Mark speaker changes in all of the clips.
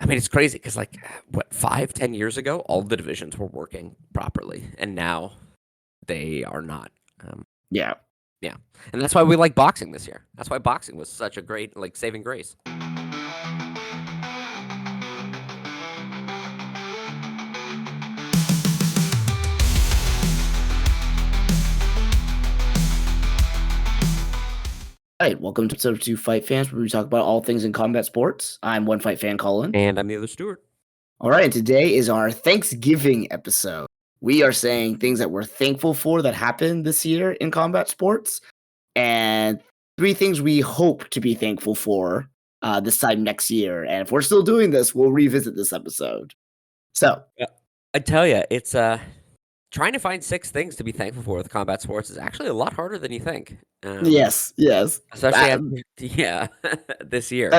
Speaker 1: I mean, it's crazy because, like, what, 5, 10 years ago, all the divisions were working properly, and now they are not. Um,
Speaker 2: Yeah.
Speaker 1: yeah, and that's why we like boxing this year. That's why boxing was such a great, like, saving grace.
Speaker 2: All right, welcome to episode 2 Fight Fans, where we talk about all things in combat sports. I'm One Fight Fan Colin.
Speaker 1: And I'm the other Stewart.
Speaker 2: All right, and today is our Thanksgiving episode. We are saying things that we're thankful for that happened this year in combat sports, and 3 things we hope to be thankful for this time next year. And if we're still doing this, we'll revisit this episode. So,
Speaker 1: I tell you, it's trying to find 6 things to be thankful for with combat sports is actually a lot harder than you think.
Speaker 2: yes,
Speaker 1: Especially
Speaker 2: that,
Speaker 1: this year.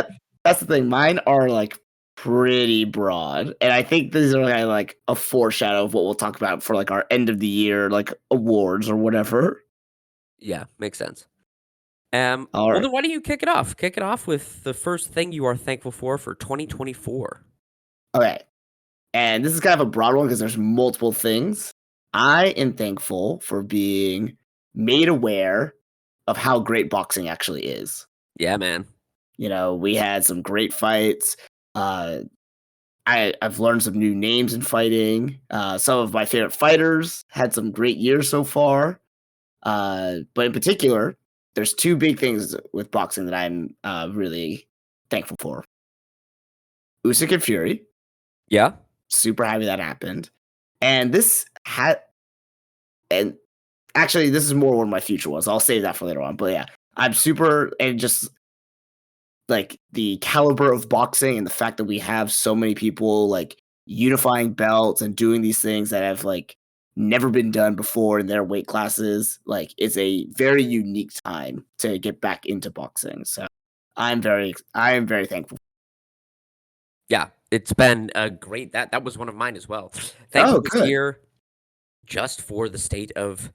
Speaker 2: that's the thing. Mine are like pretty broad, and I think these are kind of like a foreshadow of what we'll talk about for like our end of the year like awards or whatever.
Speaker 1: Yeah, makes sense.
Speaker 2: All
Speaker 1: Well,
Speaker 2: right.
Speaker 1: then why don't you kick it off? Kick it off with the first thing you are thankful for 2024.
Speaker 2: Okay. And this is kind of a broad one because there's multiple things. I am thankful for being made aware of how great boxing actually is.
Speaker 1: Yeah, man.
Speaker 2: You know, we had some great fights. I've learned some new names in fighting. Some of my favorite fighters had some great years so far. But in particular, there's 2 big things with boxing that I'm really thankful for. Usyk and Fury.
Speaker 1: Yeah.
Speaker 2: Super happy that happened. And this had, and actually, this is more one of my future ones. I'll save that for later on. But yeah, I'm super, and just like the caliber of boxing and the fact that we have so many people like unifying belts and doing these things that have like never been done before in their weight classes. Like, it's a very unique time to get back into boxing. So I am very thankful.
Speaker 1: Yeah, it's been a great that was one of mine as well. Thankful this
Speaker 2: Good.
Speaker 1: year just for the state of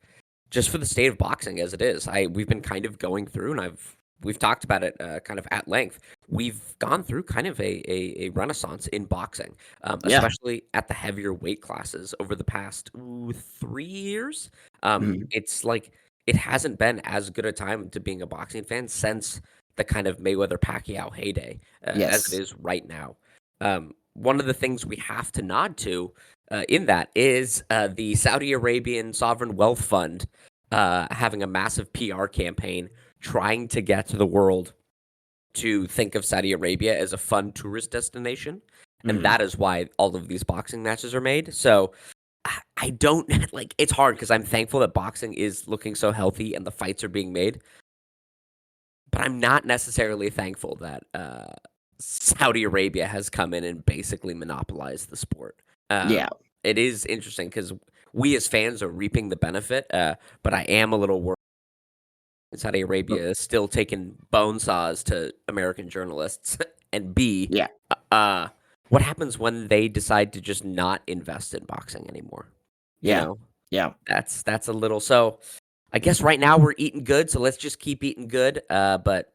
Speaker 1: boxing as it is. We've been kind of going through, and we've talked about it kind of at length. We've gone through kind of a renaissance in boxing, especially at the heavier weight classes over the past 3 years. It's like it hasn't been as good a time to being a boxing fan since the kind of Mayweather Pacquiao heyday as it is right now. One of the things we have to nod to in that is the Saudi Arabian Sovereign Wealth Fund having a massive PR campaign trying to get to the world to think of Saudi Arabia as a fun tourist destination. And that is why all of these boxing matches are made. So I don't like, it's hard because I'm thankful that boxing is looking so healthy and the fights are being made. But I'm not necessarily thankful that Saudi Arabia has come in and basically monopolized the sport. It is interesting because we as fans are reaping the benefit, but I am a little worried. Saudi Arabia is still taking bone saws to American journalists. And B, what happens when they decide to just not invest in boxing anymore? You know? That's a little. So I guess right now we're eating good, so let's just keep eating good. But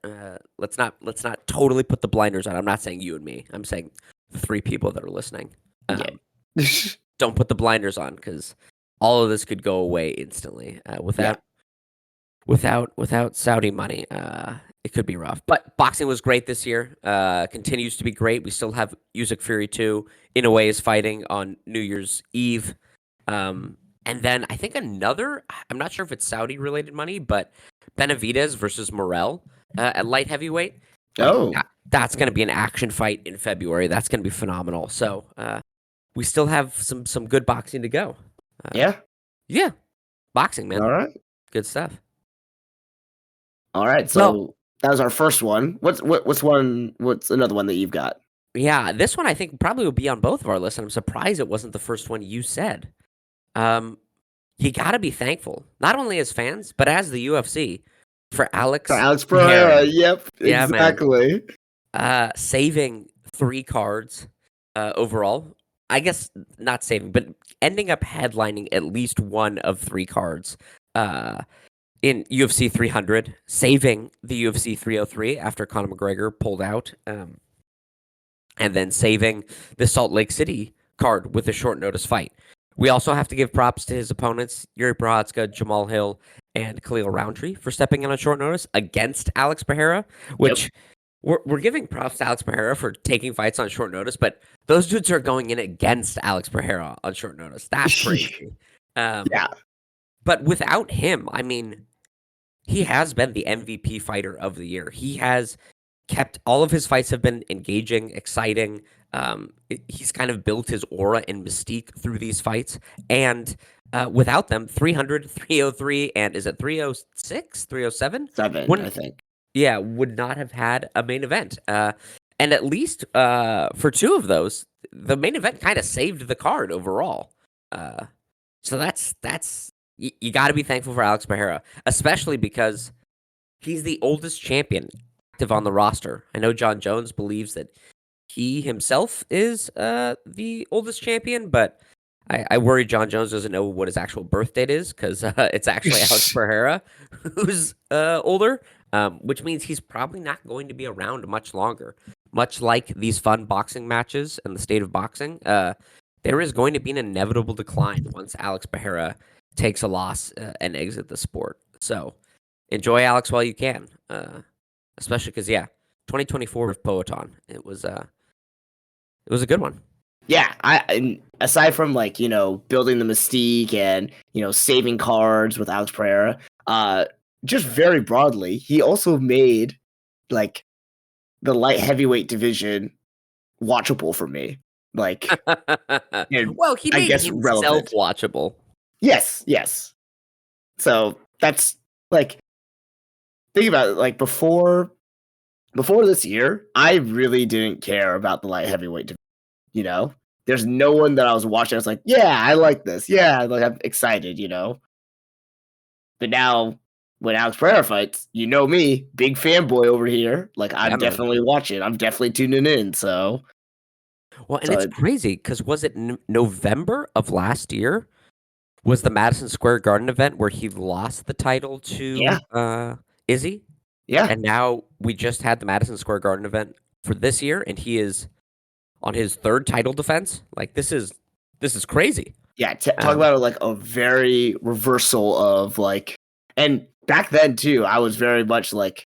Speaker 1: let's not totally put the blinders on. I'm not saying you and me. I'm saying the 3 people that are listening. Don't put the blinders on because all of this could go away instantly without Saudi money. It could be rough. But boxing was great this year. Continues to be great. We still have Usyk Fury 2 in a way is fighting on New Year's Eve. And then I think another, I'm not sure if it's Saudi related money, but Benavidez versus Morrell at light heavyweight. That's going to be an action fight in February. That's going to be phenomenal. So we still have some good boxing to go. Yeah. Boxing, man.
Speaker 2: All right.
Speaker 1: Good stuff.
Speaker 2: All right. So that was our first one. What's another one that you've got?
Speaker 1: Yeah, this one I think probably will be on both of our lists. And I'm surprised it wasn't the first one you said. You got to be thankful, not only as fans, but as the UFC for Alex
Speaker 2: Pereira. Yep,
Speaker 1: yeah,
Speaker 2: exactly.
Speaker 1: Man. Saving 3 cards overall. I guess not saving, but ending up headlining at least one of 3 cards in UFC 300, saving the UFC 303 after Conor McGregor pulled out. and then saving the Salt Lake City card with a short notice fight. We also have to give props to his opponents, Yuri Prochazka, Jamal Hill, and Khalil Roundtree for stepping in on short notice against Alex Pereira,
Speaker 2: Yep.
Speaker 1: which we're giving props to Alex Pereira for taking fights on short notice, but those dudes are going in against Alex Pereira on short notice. That's crazy.
Speaker 2: Yeah.
Speaker 1: But without him, I mean, he has been the MVP fighter of the year. He has kept all of his fights have been engaging, exciting. He's kind of built his aura and mystique through these fights. And without them, 300, 303, and is it 306, 307?
Speaker 2: 7, I think.
Speaker 1: Yeah, would not have had a main event. And at least for 2 of those, the main event kind of saved the card overall. So that's you got to be thankful for Alex Pereira, especially because he's the oldest champion active on the roster. I know John Jones believes that he himself is the oldest champion, but I worry John Jones doesn't know what his actual birth date is because it's actually Alex Pereira who's older, which means he's probably not going to be around much longer. Much like these fun boxing matches and the state of boxing, there is going to be an inevitable decline once Alex Pereira takes a loss and exit the sport. So enjoy Alex while you can, especially because 2024 with Poetan, it was a good one.
Speaker 2: Yeah, and aside from like building the mystique and saving cards with Alex Pereira, just very broadly, he also made like the light heavyweight division watchable for me. Like,
Speaker 1: well, he
Speaker 2: I
Speaker 1: made
Speaker 2: guess
Speaker 1: himself
Speaker 2: relevant.
Speaker 1: watchable.
Speaker 2: Yes. So that's like, think about it. Like before this year, I really didn't care about the light heavyweight division. There's no one that I was watching. I was like, yeah, I like this. Yeah, like I'm excited. But now when Alex Pereira fights, me, big fanboy over here. Like I'm definitely watching. I'm definitely tuning in. So.
Speaker 1: Well, and it's crazy because was it November of last year? Was the Madison Square Garden event where he lost the title to Izzy?
Speaker 2: Yeah.
Speaker 1: And now we just had the Madison Square Garden event for this year, and he is on his 3rd title defense. Like this is crazy.
Speaker 2: Yeah, talk about like a very reversal of like, and back then too, I was very much like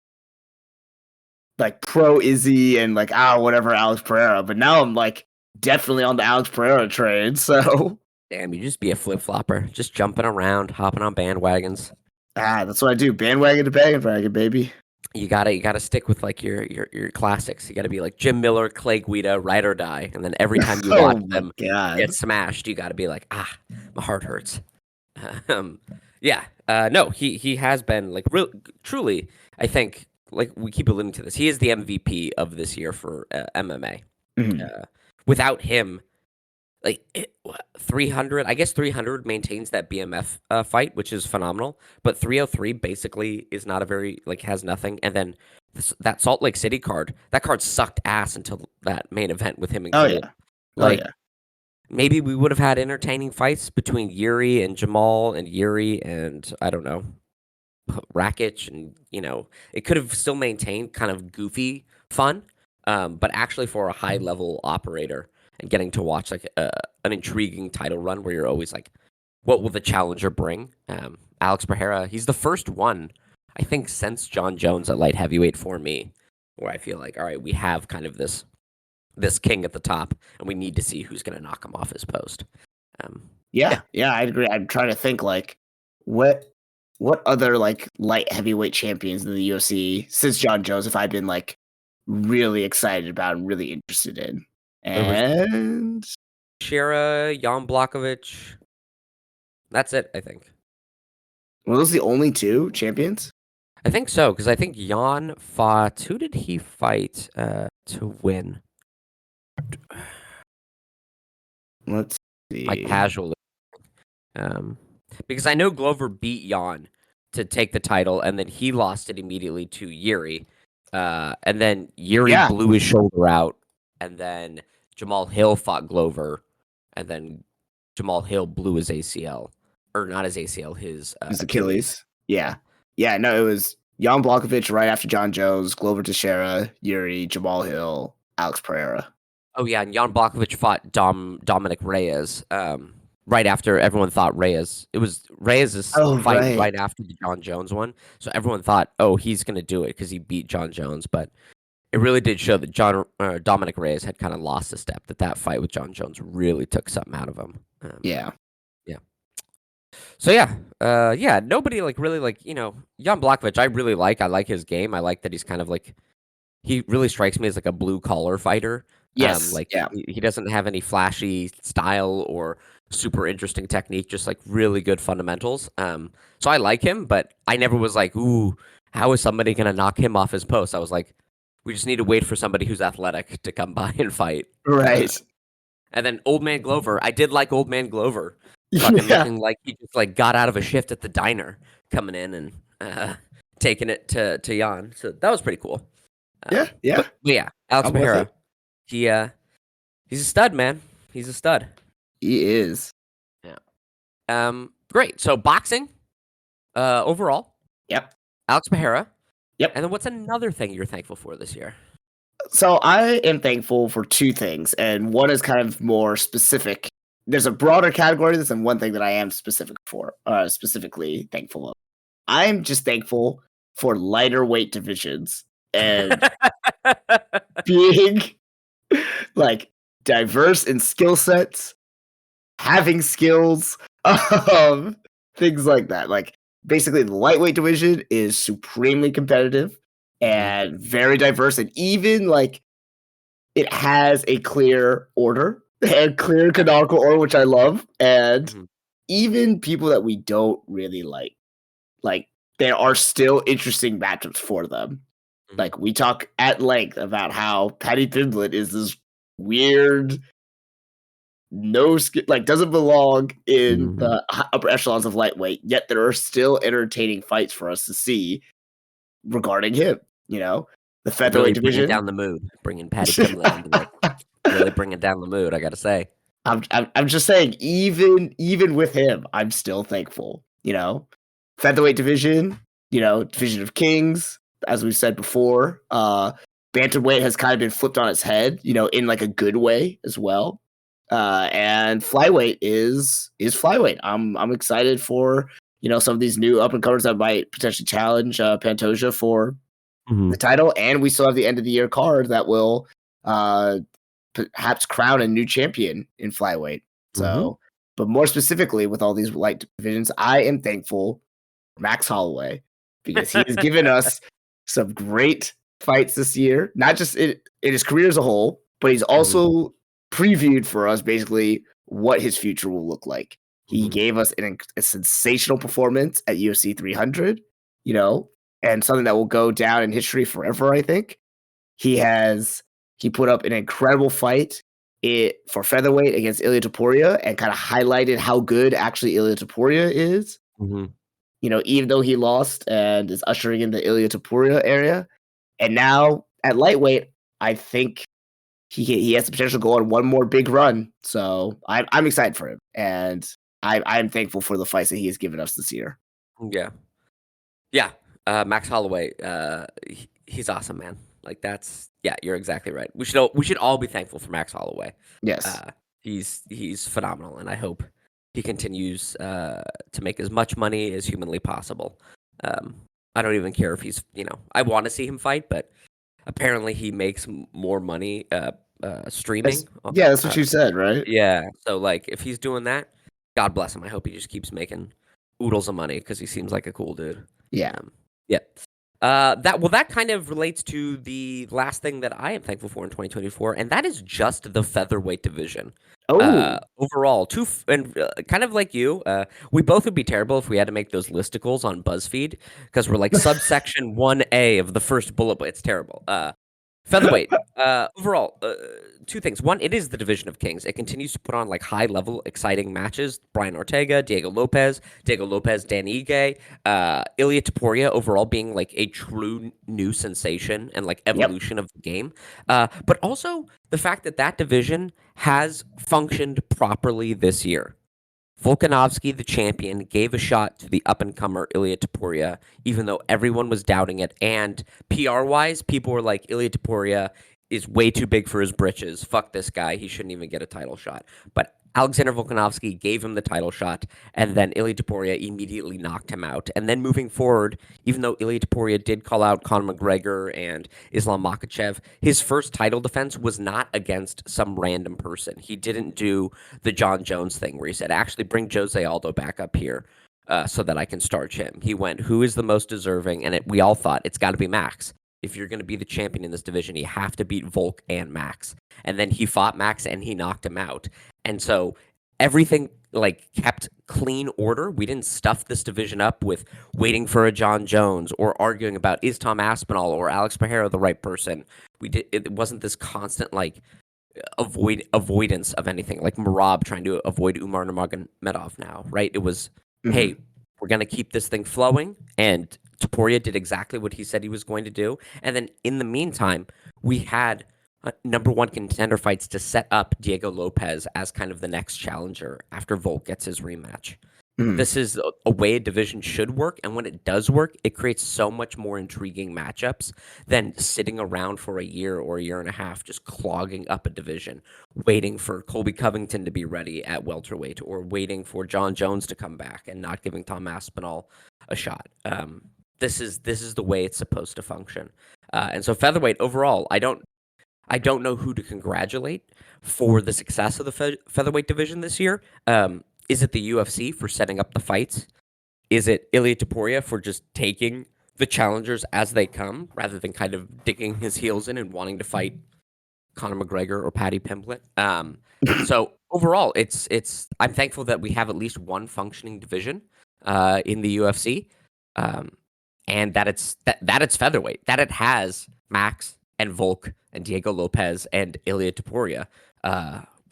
Speaker 2: pro Izzy and like whatever Alex Pereira, but now I'm like definitely on the Alex Pereira train. So
Speaker 1: damn, you just be a flip flopper, just jumping around, hopping on bandwagons.
Speaker 2: That's what I do, bandwagon to bandwagon, baby.
Speaker 1: You gotta stick with like your classics. You gotta be like Jim Miller, Clay Guida, Ride or Die, and then every time you watch them get smashed, you gotta be like, my heart hurts. No, he has been like truly. I think like we keep alluding to this. He is the MVP of this year for MMA.
Speaker 2: Mm-hmm.
Speaker 1: Without him, like 300, I guess 300 maintains that BMF fight, which is phenomenal. But 303 basically is not a very has nothing. And then that Salt Lake City card, that card sucked ass until that main event with him and Caleb. Maybe we would have had entertaining fights between Yuri and Jamal and Yuri and I don't know Rakic, and it could have still maintained kind of goofy fun, but actually for a high level operator. And getting to watch like an intriguing title run where you're always like, what will the challenger bring? Alex Pereira, he's the first one, I think, since John Jones at light heavyweight for me, where I feel like, all right, we have kind of this king at the top, and we need to see who's going to knock him off his post.
Speaker 2: Yeah, I agree. I'm trying to think like what other like light heavyweight champions in the UFC since John Jones have I been like really excited about and really interested in. And
Speaker 1: Shera, Jan Blachowicz. That's it, I think.
Speaker 2: Were those the only 2 champions?
Speaker 1: I think so, because I think Jan fought. Who did he fight to win?
Speaker 2: Let's see.
Speaker 1: Like casually. Because I know Glover beat Jan to take the title, and then he lost it immediately to Yuri. And then Yuri blew his shoulder out, and then Jamal Hill fought Glover, and then Jamal Hill blew his ACL. Or not his ACL, his
Speaker 2: Achilles. Yeah. No, it was Jan Blachowicz right after John Jones, Glover Teixeira, Yuri, Jamal Hill, Alex Pereira.
Speaker 1: Oh yeah, and Jan Blachowicz fought Dominic Reyes. Right after everyone thought Reyes'
Speaker 2: Oh,
Speaker 1: fight
Speaker 2: right.
Speaker 1: right after the John Jones one. So everyone thought, oh, he's gonna do it because he beat John Jones. But it really did show that Dominic Reyes had kind of lost a step. That fight with John Jones really took something out of him.
Speaker 2: Yeah.
Speaker 1: Yeah. So yeah, yeah. Nobody like really like Jan Blachowicz. I really like. I like his game. I like that he's kind of like he really strikes me as like a blue collar fighter.
Speaker 2: Yes.
Speaker 1: Like
Speaker 2: Yeah.
Speaker 1: he doesn't have any flashy style or super interesting technique, just like really good fundamentals. So I like him, but I never was like, ooh, how is somebody gonna knock him off his post? I was like, we just need to wait for somebody who's athletic to come by and fight.
Speaker 2: Right.
Speaker 1: And then Old Man Glover, I did like Old Man Glover, fucking
Speaker 2: Yeah.
Speaker 1: looking like he just like got out of a shift at the diner, coming in and taking it to Jan. So that was pretty cool.
Speaker 2: Yeah. Yeah.
Speaker 1: But yeah, Alex
Speaker 2: I'm with
Speaker 1: Mahara,
Speaker 2: it.
Speaker 1: he's a stud, man. He's a stud.
Speaker 2: He is.
Speaker 1: Yeah. Great. So boxing, overall,
Speaker 2: Yep.
Speaker 1: Alex Mahara.
Speaker 2: Yep.
Speaker 1: And then what's another thing you're thankful for this year?
Speaker 2: So I am thankful for two things, and one is kind of more specific. There's a broader category to this, and one thing that I am specifically thankful of. I'm just thankful for lighter weight divisions and being like diverse in skill sets, having skills, things like that. Like basically, the lightweight division is supremely competitive and very diverse, and even like it has a clear order and clear canonical order, which I love. And
Speaker 1: Mhm.
Speaker 2: even people that we don't really like there are still interesting matchups for them.
Speaker 1: Mhm.
Speaker 2: Like we talk at length about how Paddy Pimblett is this weird, like doesn't belong in the upper echelons of lightweight. Yet there are still entertaining fights for us to see regarding him. You know, the
Speaker 1: Really
Speaker 2: featherweight
Speaker 1: bringing
Speaker 2: division.
Speaker 1: down the mood, bringing Paddy Pimblett into it. Really bringing down the mood, I gotta say.
Speaker 2: I'm just saying, even with him, I'm still thankful. You know, featherweight division. You know, division of kings, as we've said before. Bantamweight has kind of been flipped on its head. You know, in like a good way as well. And flyweight is flyweight. I'm excited for some of these new up and comers that might potentially challenge Pantoja for the title, and we still have the end of the year card that will perhaps crown a new champion in flyweight. So, but more specifically, with all these light divisions, I am thankful for Max Holloway because he has given us some great fights this year, not just in his career as a whole, but he's also previewed for us basically what his future will look like. He gave us a sensational performance at UFC 300, and something that will go down in history forever, I think. He put up an incredible fight for featherweight against Ilia Topuria and kind of highlighted how good actually Ilia Topuria is. Even though he lost and is ushering in the Ilia Topuria area. And now at lightweight, I think he has the potential to go on one more big run. So I'm excited for him. And I'm thankful for the fights that he has given us this year.
Speaker 1: Yeah. Yeah. Max Holloway, he's awesome, man. Like you're exactly right. We should all be thankful for Max Holloway.
Speaker 2: Yes.
Speaker 1: He's phenomenal, and I hope he continues to make as much money as humanly possible. I don't even care if he's I want to see him fight, but apparently he makes more money streaming.
Speaker 2: That's what you said, right?
Speaker 1: Yeah. So like, if he's doing that, God bless him. I hope he just keeps making oodles of money because he seems like a cool dude.
Speaker 2: Yeah.
Speaker 1: Yeah. That kind of relates to the last thing that I am thankful for in 2024, and that is just the featherweight division. Overall, kind of like you, we both would be terrible if we had to make those listicles on BuzzFeed because we're like subsection 1A of the first bullet point. It's terrible. Featherweight. Overall, two things. One, it is the division of kings. It continues to put on like high level, exciting matches. Brian Ortega, Diego Lopez, Dan Ige, Ilia Topuria. Overall, being like a true new sensation and like evolution of the game. But also the fact that division has functioned properly this year. Volkanovski, the champion, gave a shot to the up-and-comer Ilia Topuria, even though everyone was doubting it. And PR-wise, people were like, Ilia Topuria is way too big for his britches. Fuck this guy. He shouldn't even get a title shot. But Alexander Volkanovski gave him the title shot, and then Ilia Topuria immediately knocked him out. And then moving forward, even though Ilia Topuria did call out Conor McGregor and Islam Makhachev, his first title defense was not against some random person. He didn't do the John Jones thing where he said, actually bring Jose Aldo back up here so that I can starch him. He went, who is the most deserving? And we all thought it's got to be Max. If you're going to be the champion in this division, you have to beat Volk and Max. And then he fought Max and he knocked him out. And so everything like kept clean order. We didn't stuff this division up with waiting for a John Jones or arguing about is Tom Aspinall or Alex Pereira the right person. It wasn't this constant like avoidance of anything, like Merab trying to avoid Umar Nurmagomedov now, right? It was, hey, we're going to keep this thing flowing, and Topuria did exactly what he said he was going to do. And then in the meantime, we had number one contender fights to set up Diego Lopez as kind of the next challenger after Volk gets his rematch. This is a way a division should work, and when it does work, it creates so much more intriguing matchups than sitting around for a year or a year and a half just clogging up a division, waiting for Colby Covington to be ready at welterweight or waiting for John Jones to come back and not giving Tom Aspinall a shot. This is the way it's supposed to function. And so featherweight overall, I don't know who to congratulate for the success of the featherweight division this year. Is it the UFC for setting up the fights? Is it Ilia Topuria for just taking the challengers as they come rather than kind of digging his heels in and wanting to fight Conor McGregor or Paddy Pimblett? So overall, it's I'm thankful that we have at least one functioning division in the UFC, and that it's featherweight, that it has Max and Volk and Diego Lopez and Ilia Topuria.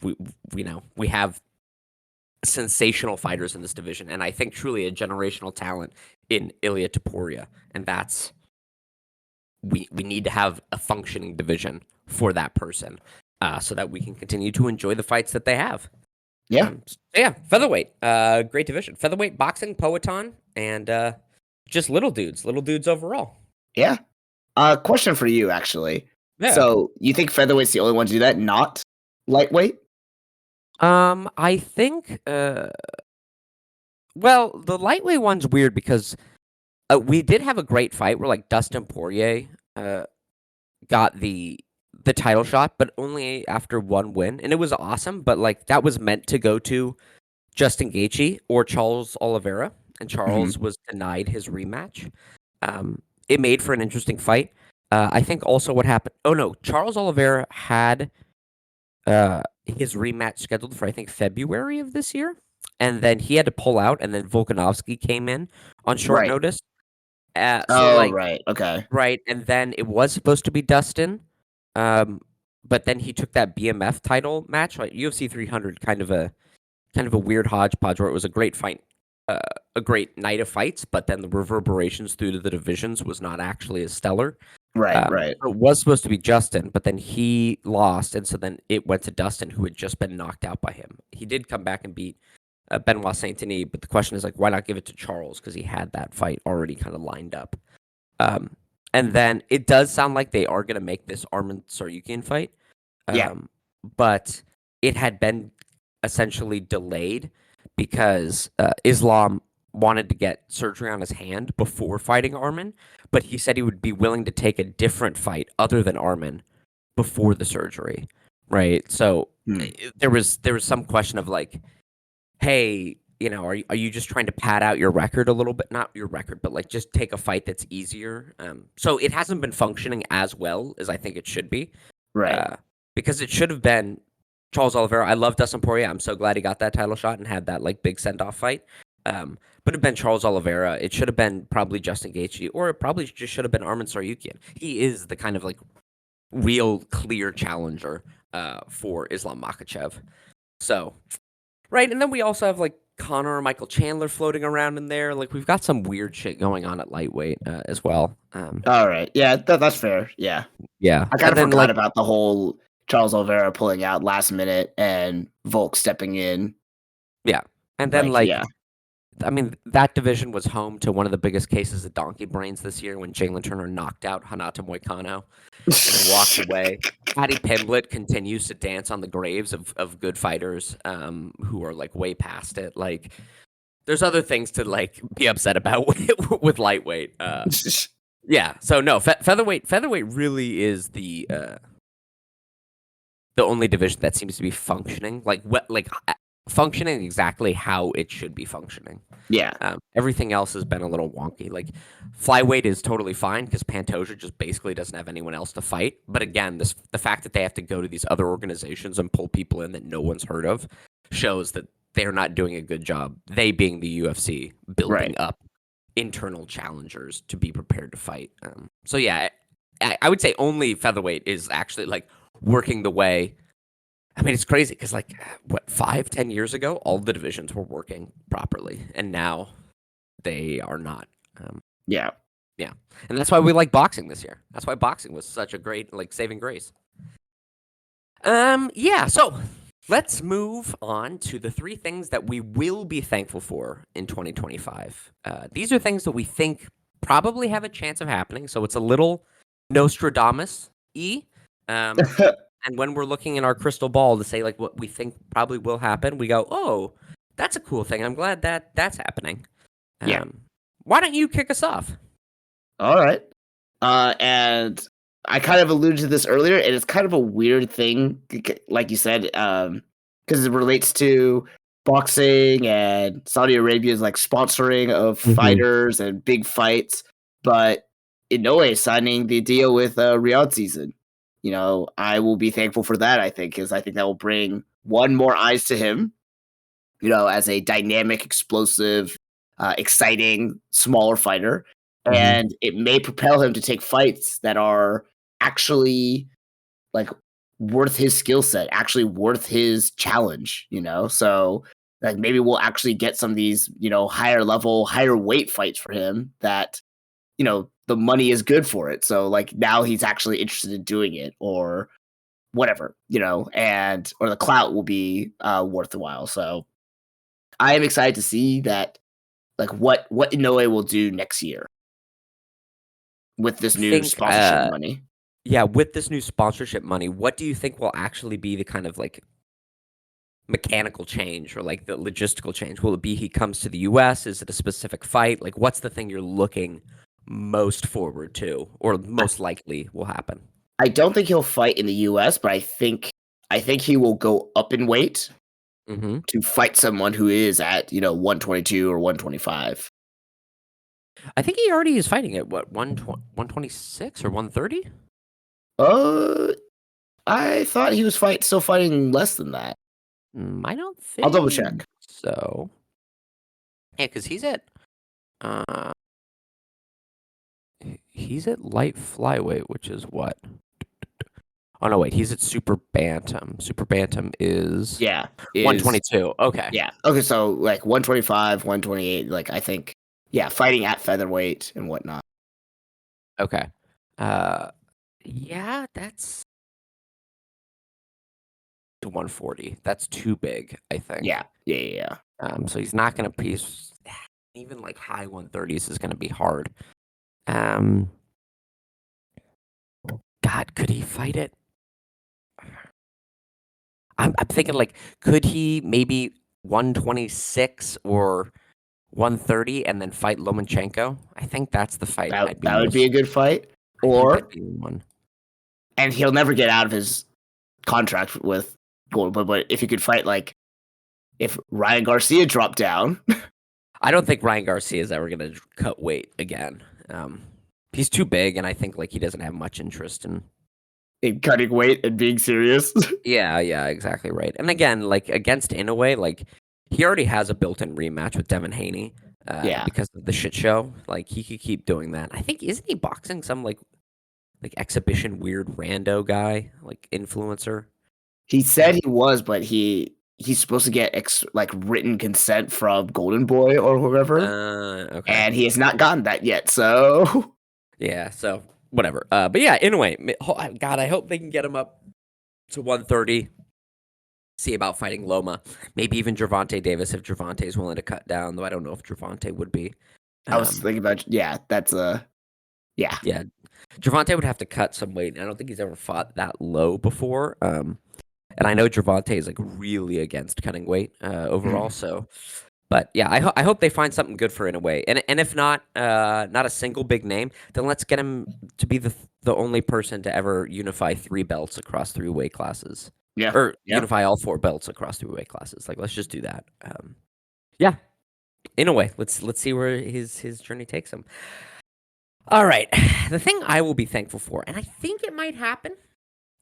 Speaker 1: We have sensational fighters in this division, and I think truly a generational talent in Ilia Topuria, and that's we need to have a functioning division for that person, so that we can continue to enjoy the fights that they have.
Speaker 2: Yeah,
Speaker 1: Featherweight, great division. Featherweight boxing, Poatan, and just little dudes overall.
Speaker 2: Yeah. Question for you, actually.
Speaker 1: Yeah.
Speaker 2: So you think featherweight's the only one to do that, not lightweight?
Speaker 1: I think, well, the lightweight one's weird because we did have a great fight where like Dustin Poirier got the title shot, but only after one win, and it was awesome. But like that was meant to go to Justin Gaethje or Charles Oliveira, and Charles was denied his rematch. It made for an interesting fight. I think also what happened. Oh no, Charles Oliveira had his rematch scheduled for I think February of this year, and then he had to pull out, and then Volkanovski came in on short notice.
Speaker 2: Right, okay,
Speaker 1: right, and then it was supposed to be Dustin, but then he took that BMF title match, like UFC 300, kind of a weird hodgepodge where it was a great fight, a great night of fights, but then the reverberations through to the divisions was not actually as stellar.
Speaker 2: Right.
Speaker 1: It was supposed to be Justin, but then he lost, and so then it went to Dustin, who had just been knocked out by him. He did come back and beat Benoit Saint-Denis, but the question is like, why not give it to Charles? Because he had that fight already kind of lined up. And then it does sound like they are going to make this Arman Tsarukyan fight. But it had been essentially delayed because Islam wanted to get surgery on his hand before fighting Arman, but he said he would be willing to take a different fight other than Arman before the surgery, right? So there was some question of like, hey, are you just trying to pad out your record a little bit? Not your record, but like just take a fight that's easier. So it hasn't been functioning as well as I think it should be,
Speaker 2: right?
Speaker 1: Because it should have been Charles Oliveira. I love Dustin Poirier. I'm so glad he got that title shot and had that like big send off fight. But it'd been Charles Oliveira. It should have been probably Justin Gaethje, or it probably just should have been Arman Tsarukyan. He is the kind of like real clear challenger for Islam Makhachev. So, right, and then we also have like Conor or Michael Chandler floating around in there. Like we've got some weird shit going on at lightweight as well.
Speaker 2: All right, yeah, that's fair. Yeah. I kind of forgot about the whole Charles Oliveira pulling out last minute and Volk stepping in.
Speaker 1: Yeah, and then I mean, that division was home to one of the biggest cases of donkey brains this year when Jalen Turner knocked out Renato Moicano. and walks away. Paddy Pimblett continues to dance on the graves of good fighters who are like way past it. Like, there's other things to like be upset about with lightweight. Yeah. So no, featherweight really is the only division that seems to be functioning functioning exactly how it should be functioning.
Speaker 2: Yeah.
Speaker 1: Everything else has been a little wonky. Like, flyweight is totally fine because Pantoja just basically doesn't have anyone else to fight. But again, the fact that they have to go to these other organizations and pull people in that no one's heard of shows that they're not doing a good job. They being the UFC building up internal challengers to be prepared to fight. So yeah, I would say only featherweight is actually like working the way. I mean, it's crazy because like what 5-10 years ago, all the divisions were working properly, and now they are not.
Speaker 2: Yeah,
Speaker 1: and that's why we like boxing this year. That's why boxing was such a great like saving grace. Yeah. So let's move on to the 3 things that we will be thankful for in 2025. These are things that we think probably have a chance of happening. So it's a little Nostradamus-y. And when we're looking in our crystal ball to say like what we think probably will happen, we go, "Oh, that's a cool thing. I'm glad that that's happening."
Speaker 2: Yeah.
Speaker 1: Why don't you kick us off?
Speaker 2: All right. And I kind of alluded to this earlier, and it's kind of a weird thing, like you said, because it relates to boxing and Saudi Arabia's like sponsoring of fighters and big fights. But Inoue signing the deal with Riyadh season, I will be thankful for that. I think because I think that will bring one more eyes to him, as a dynamic, explosive, exciting, smaller fighter. And it may propel him to take fights that are actually like worth his skill set, actually worth his challenge, So like maybe we'll actually get some of these, higher level, higher weight fights for him that, the money is good for it. So like now he's actually interested in doing it or whatever, and or the clout will be worthwhile. So I am excited to see that like what Inoue will do next year with this new sponsorship money.
Speaker 1: Yeah, with this new sponsorship money, what do you think will actually be the kind of like mechanical change or like the logistical change? Will it be he comes to the US? Is it a specific fight? Like, what's the thing you're looking most forward to or most likely will happen?
Speaker 2: I don't think he'll fight in the US, but I think he will go up in weight to fight someone who is at 122 or 125.
Speaker 1: I think he already is fighting at what 126 or 130.
Speaker 2: I thought he was still fighting less than that.
Speaker 1: I don't think.
Speaker 2: I'll double check.
Speaker 1: So yeah, because he's at light flyweight, which is what? Oh no, wait, he's at super bantam. Super bantam is 122. Okay.
Speaker 2: Yeah. Okay, so like 125, 128, like I think fighting at featherweight and whatnot.
Speaker 1: Okay. Yeah, that's to 140. That's too big, I think.
Speaker 2: Yeah.
Speaker 1: So he's not gonna even like high 130s is gonna be hard. God, could he fight it? I'm thinking like, could he maybe 126 or 130 and then fight Lomachenko? I think that's the fight.
Speaker 2: That would be a good fight. Or
Speaker 1: one.
Speaker 2: And he'll never get out of his contract with Gold. But if he could fight like if Ryan Garcia dropped down.
Speaker 1: I don't think Ryan Garcia is ever gonna cut weight again. He's too big, and I think like he doesn't have much interest in
Speaker 2: cutting weight and being serious.
Speaker 1: Yeah, exactly right. And again, like against Inoue, like he already has a built-in rematch with Devin Haney. Because of the shit show. Like he could keep doing that. I think isn't he boxing some like exhibition weird rando guy, like influencer?
Speaker 2: He said he was, but he's supposed to get written consent from Golden Boy or whoever.
Speaker 1: Okay.
Speaker 2: And he has not gotten that yet. So
Speaker 1: yeah, so whatever. But yeah, anyway, God, I hope they can get him up to 130. See about fighting Loma. Maybe even Gervonta Davis if Gervonta is willing to cut down, though I don't know if Gervonta would be.
Speaker 2: I was thinking about, that's Yeah.
Speaker 1: Yeah, Gervonta would have to cut some weight. I don't think he's ever fought that low before. And I know Gervonta is like really against cutting weight overall.
Speaker 2: Mhm.
Speaker 1: So, but yeah, I hope they find something good for Inoue. And if not, not a single big name, then let's get him to be the only person to ever unify 3 belts across 3 weight classes,
Speaker 2: Yeah.
Speaker 1: or
Speaker 2: Yeah.
Speaker 1: unify all 4 belts across 3 weight classes. Like, let's just do that. Yeah, Inoue. Let's see where his journey takes him. All right, the thing I will be thankful for, and I think it might happen.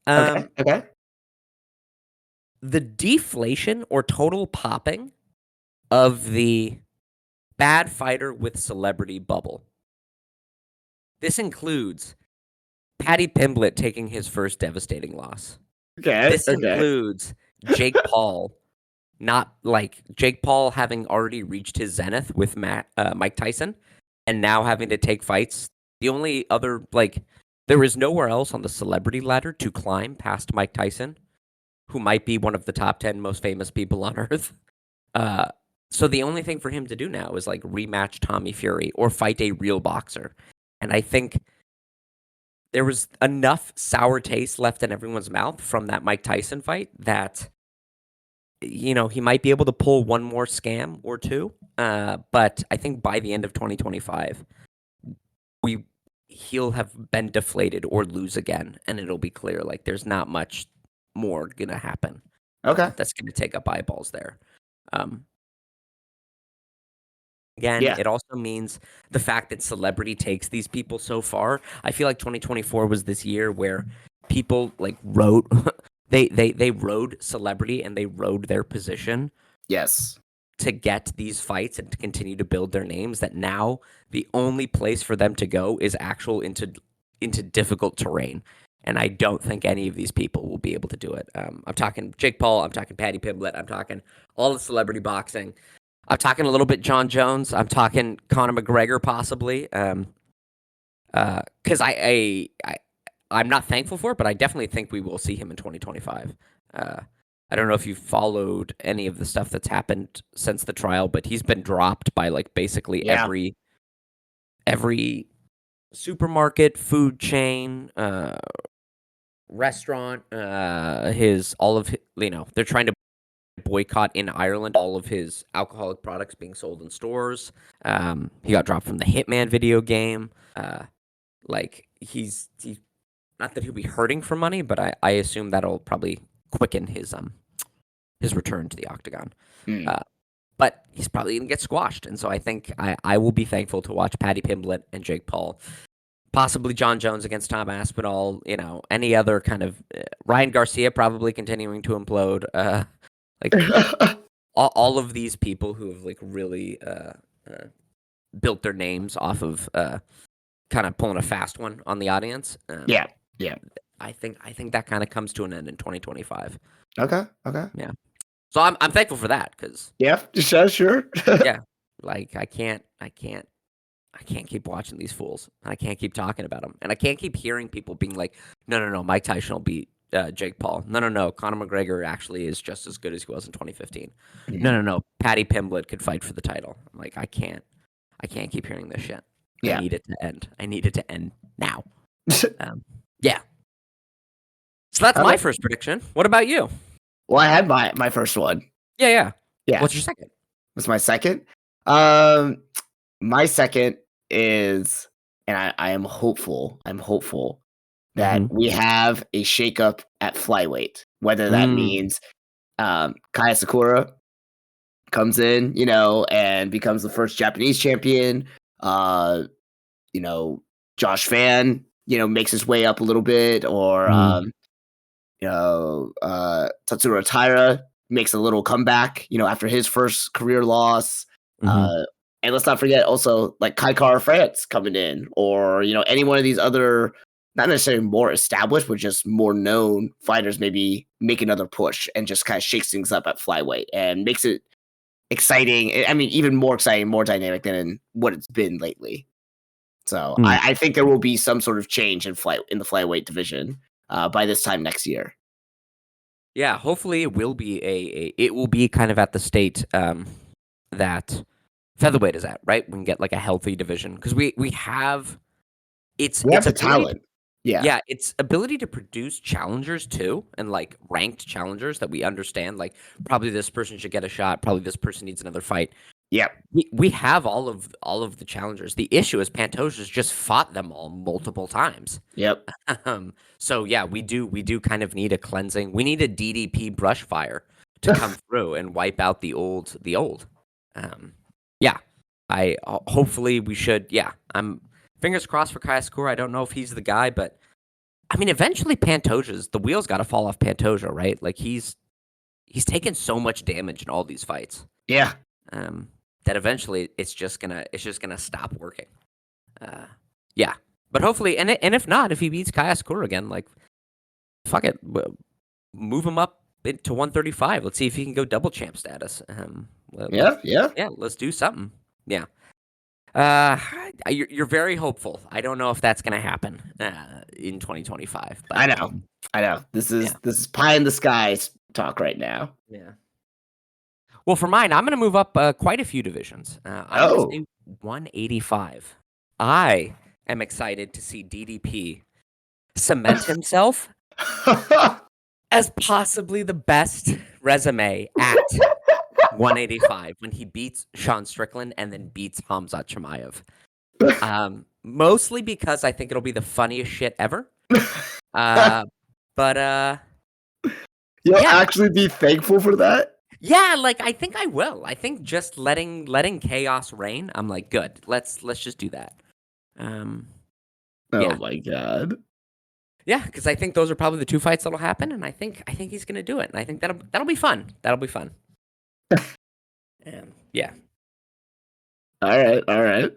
Speaker 2: Okay. Okay.
Speaker 1: The deflation or total popping of the bad fighter with celebrity bubble. This includes Paddy Pimblett taking his first devastating loss.
Speaker 2: Okay.
Speaker 1: This
Speaker 2: Okay.
Speaker 1: includes Jake Paul Jake Paul having already reached his zenith with Mike Tyson, and now having to take fights. The only other there is nowhere else on the celebrity ladder to climb past Mike Tyson, who might be one of the top 10 most famous people on earth. So the only thing for him to do now is like rematch Tommy Fury or fight a real boxer. And I think there was enough sour taste left in everyone's mouth from that Mike Tyson fight that he might be able to pull one more scam or two. But I think by the end of 2025, he'll have been deflated or lose again, and it'll be clear like there's not much more gonna happen.
Speaker 2: Okay.
Speaker 1: That's gonna take up eyeballs there. Um, Again,
Speaker 2: Yeah.
Speaker 1: it also means the fact that celebrity takes these people so far. I feel like 2024 was this year where people like rode they rode celebrity and they rode their position
Speaker 2: Yes.
Speaker 1: to get these fights and to continue to build their names, that now the only place for them to go is into difficult terrain. And I don't think any of these people will be able to do it. I'm talking Jake Paul. I'm talking Paddy Pimblett. I'm talking all the celebrity boxing. I'm talking a little bit John Jones. I'm talking Conor McGregor possibly. Because I'm not thankful for it, but I definitely think we will see him in 2025. I don't know if you've followed any of the stuff that's happened since the trial, but he's been dropped by like basically
Speaker 2: Yeah.
Speaker 1: every supermarket, food chain, restaurant. They're trying to boycott in Ireland all of his alcoholic products being sold in stores. He got dropped from the Hitman video game. He's not that he'll be hurting for money, but I assume that'll probably quicken his return to the octagon.
Speaker 2: Mm.
Speaker 1: But he's probably gonna get squashed, and so I think I will be thankful to watch Paddy Pimblett and Jake Paul, possibly John Jones against Tom Aspinall. Any other kind of Ryan Garcia probably continuing to implode. Like all of these people who have like really built their names off of kind of pulling a fast one on the audience.
Speaker 2: Yeah. Yeah.
Speaker 1: I think that kind of comes to an end in 2025.
Speaker 2: Okay. Okay.
Speaker 1: Yeah. So I'm thankful for that because
Speaker 2: Yeah. Sure.
Speaker 1: yeah, like I can't keep watching these fools. I can't keep talking about them, and I can't keep hearing people being like, no, Mike Tyson will beat Jake Paul. No, Conor McGregor actually is just as good as he was in 2015.
Speaker 2: Mhm.
Speaker 1: No, Paddy Pimblett could fight for the title. I'm like, I can't keep hearing this shit.
Speaker 2: Yeah.
Speaker 1: I need it to end. I need it to end now. Yeah. So that's my first prediction. What about you?
Speaker 2: Well, I had my first one.
Speaker 1: Yeah.
Speaker 2: Yeah.
Speaker 1: What's your second?
Speaker 2: What's my second? My second is, and I am hopeful. I'm hopeful that we have a shakeup at flyweight. Whether that means Kaya Sakura comes in, and becomes the first Japanese champion. Josh Fan, makes his way up a little bit, or Tatsuro Taira makes a little comeback, after his first career loss. And let's not forget also like Kai Kara France coming in, or any one of these other, not necessarily more established, but just more known fighters maybe make another push and just kind of shakes things up at flyweight and makes it exciting. I mean, even more exciting, more dynamic than what it's been lately. So I think there will be some sort of change in the flyweight division by this time next year.
Speaker 1: Yeah, hopefully it will be it will be kind of at the state that featherweight is at, right? We can get like a healthy division because we have it's
Speaker 2: We have the
Speaker 1: ability
Speaker 2: talent. Yeah.
Speaker 1: yeah, its ability to produce challengers too, and like ranked challengers that we understand. Like probably this person should get a shot. Probably this person needs another fight.
Speaker 2: Yep.
Speaker 1: We have all of the challengers. The issue is Pantoja's just fought them all multiple times.
Speaker 2: Yep.
Speaker 1: So yeah, we do kind of need a cleansing. We need a DDP brush fire to come through and wipe out the old. Yeah, hopefully we should. Yeah, I'm fingers crossed for Kaya. I don't know if he's the guy, but I mean, eventually Pantoja's the wheels got to fall off Pantoja, right? Like he's taken so much damage in all these fights.
Speaker 2: Yeah.
Speaker 1: That eventually it's just gonna stop working. Yeah, but hopefully, and if not, if he beats Kaya again, like fuck it, move him up to 135. Let's see if he can go double champ status.
Speaker 2: Yeah.
Speaker 1: Let's do something. Yeah. You're very hopeful. I don't know if that's gonna happen in 2025. But,
Speaker 2: I know. This is pie in the skies talk right now.
Speaker 1: Yeah. Well, for mine, I'm gonna move up quite a few divisions. I'm gonna say 185. I am excited to see DDP cement himself as possibly the best resume at 185 when he beats Sean Strickland and then beats Hamzat Chimaev. Mostly because I think it'll be the funniest shit ever. But
Speaker 2: You'll
Speaker 1: yeah.
Speaker 2: actually be thankful for that?
Speaker 1: Yeah, like I think I will. I think just letting chaos reign. I'm like, good. Let's just do that.
Speaker 2: Oh
Speaker 1: Yeah.
Speaker 2: my god.
Speaker 1: Yeah, because I think those are probably the two fights that'll happen, and I think he's gonna do it, and I think that'll be fun. That'll be fun. Yeah.
Speaker 2: All right.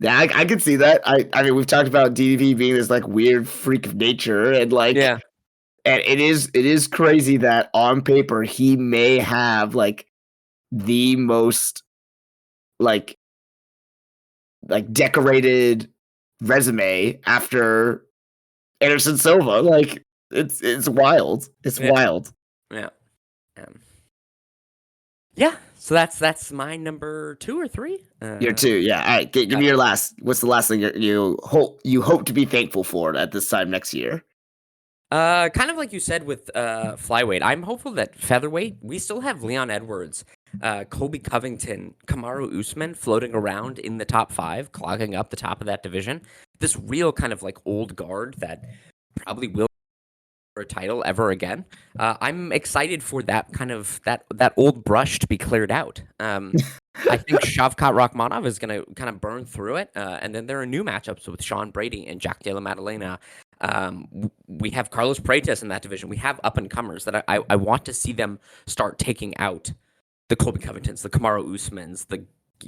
Speaker 2: Yeah, I can see that. I mean, we've talked about DDP being this like weird freak of nature, and like,
Speaker 1: Yeah.
Speaker 2: and it is crazy that on paper he may have like the most like decorated resume after Anderson Silva. Like it's wild. It's wild.
Speaker 1: Yeah. Yeah. So that's my number 2 or 3.
Speaker 2: Your 2, yeah. All right, give me your last. What's the last thing you hope to be thankful for at this time next year?
Speaker 1: Kind of like you said with flyweight, I'm hopeful that featherweight, we still have Leon Edwards, Colby Covington, Kamaru Usman floating around in the top 5, clogging up the top of that division. This real kind of like old guard that probably will for a title ever again. I'm excited for that kind of that old brush to be cleared out. I think Shavkat Rakhmonov is going to kind of burn through it, and then there are new matchups with Sean Brady and Jack Della Maddalena. We have Carlos Freitas in that division. We have up and comers that I want to see them start taking out the Colby Covingtons, the Kamaru Usmans, the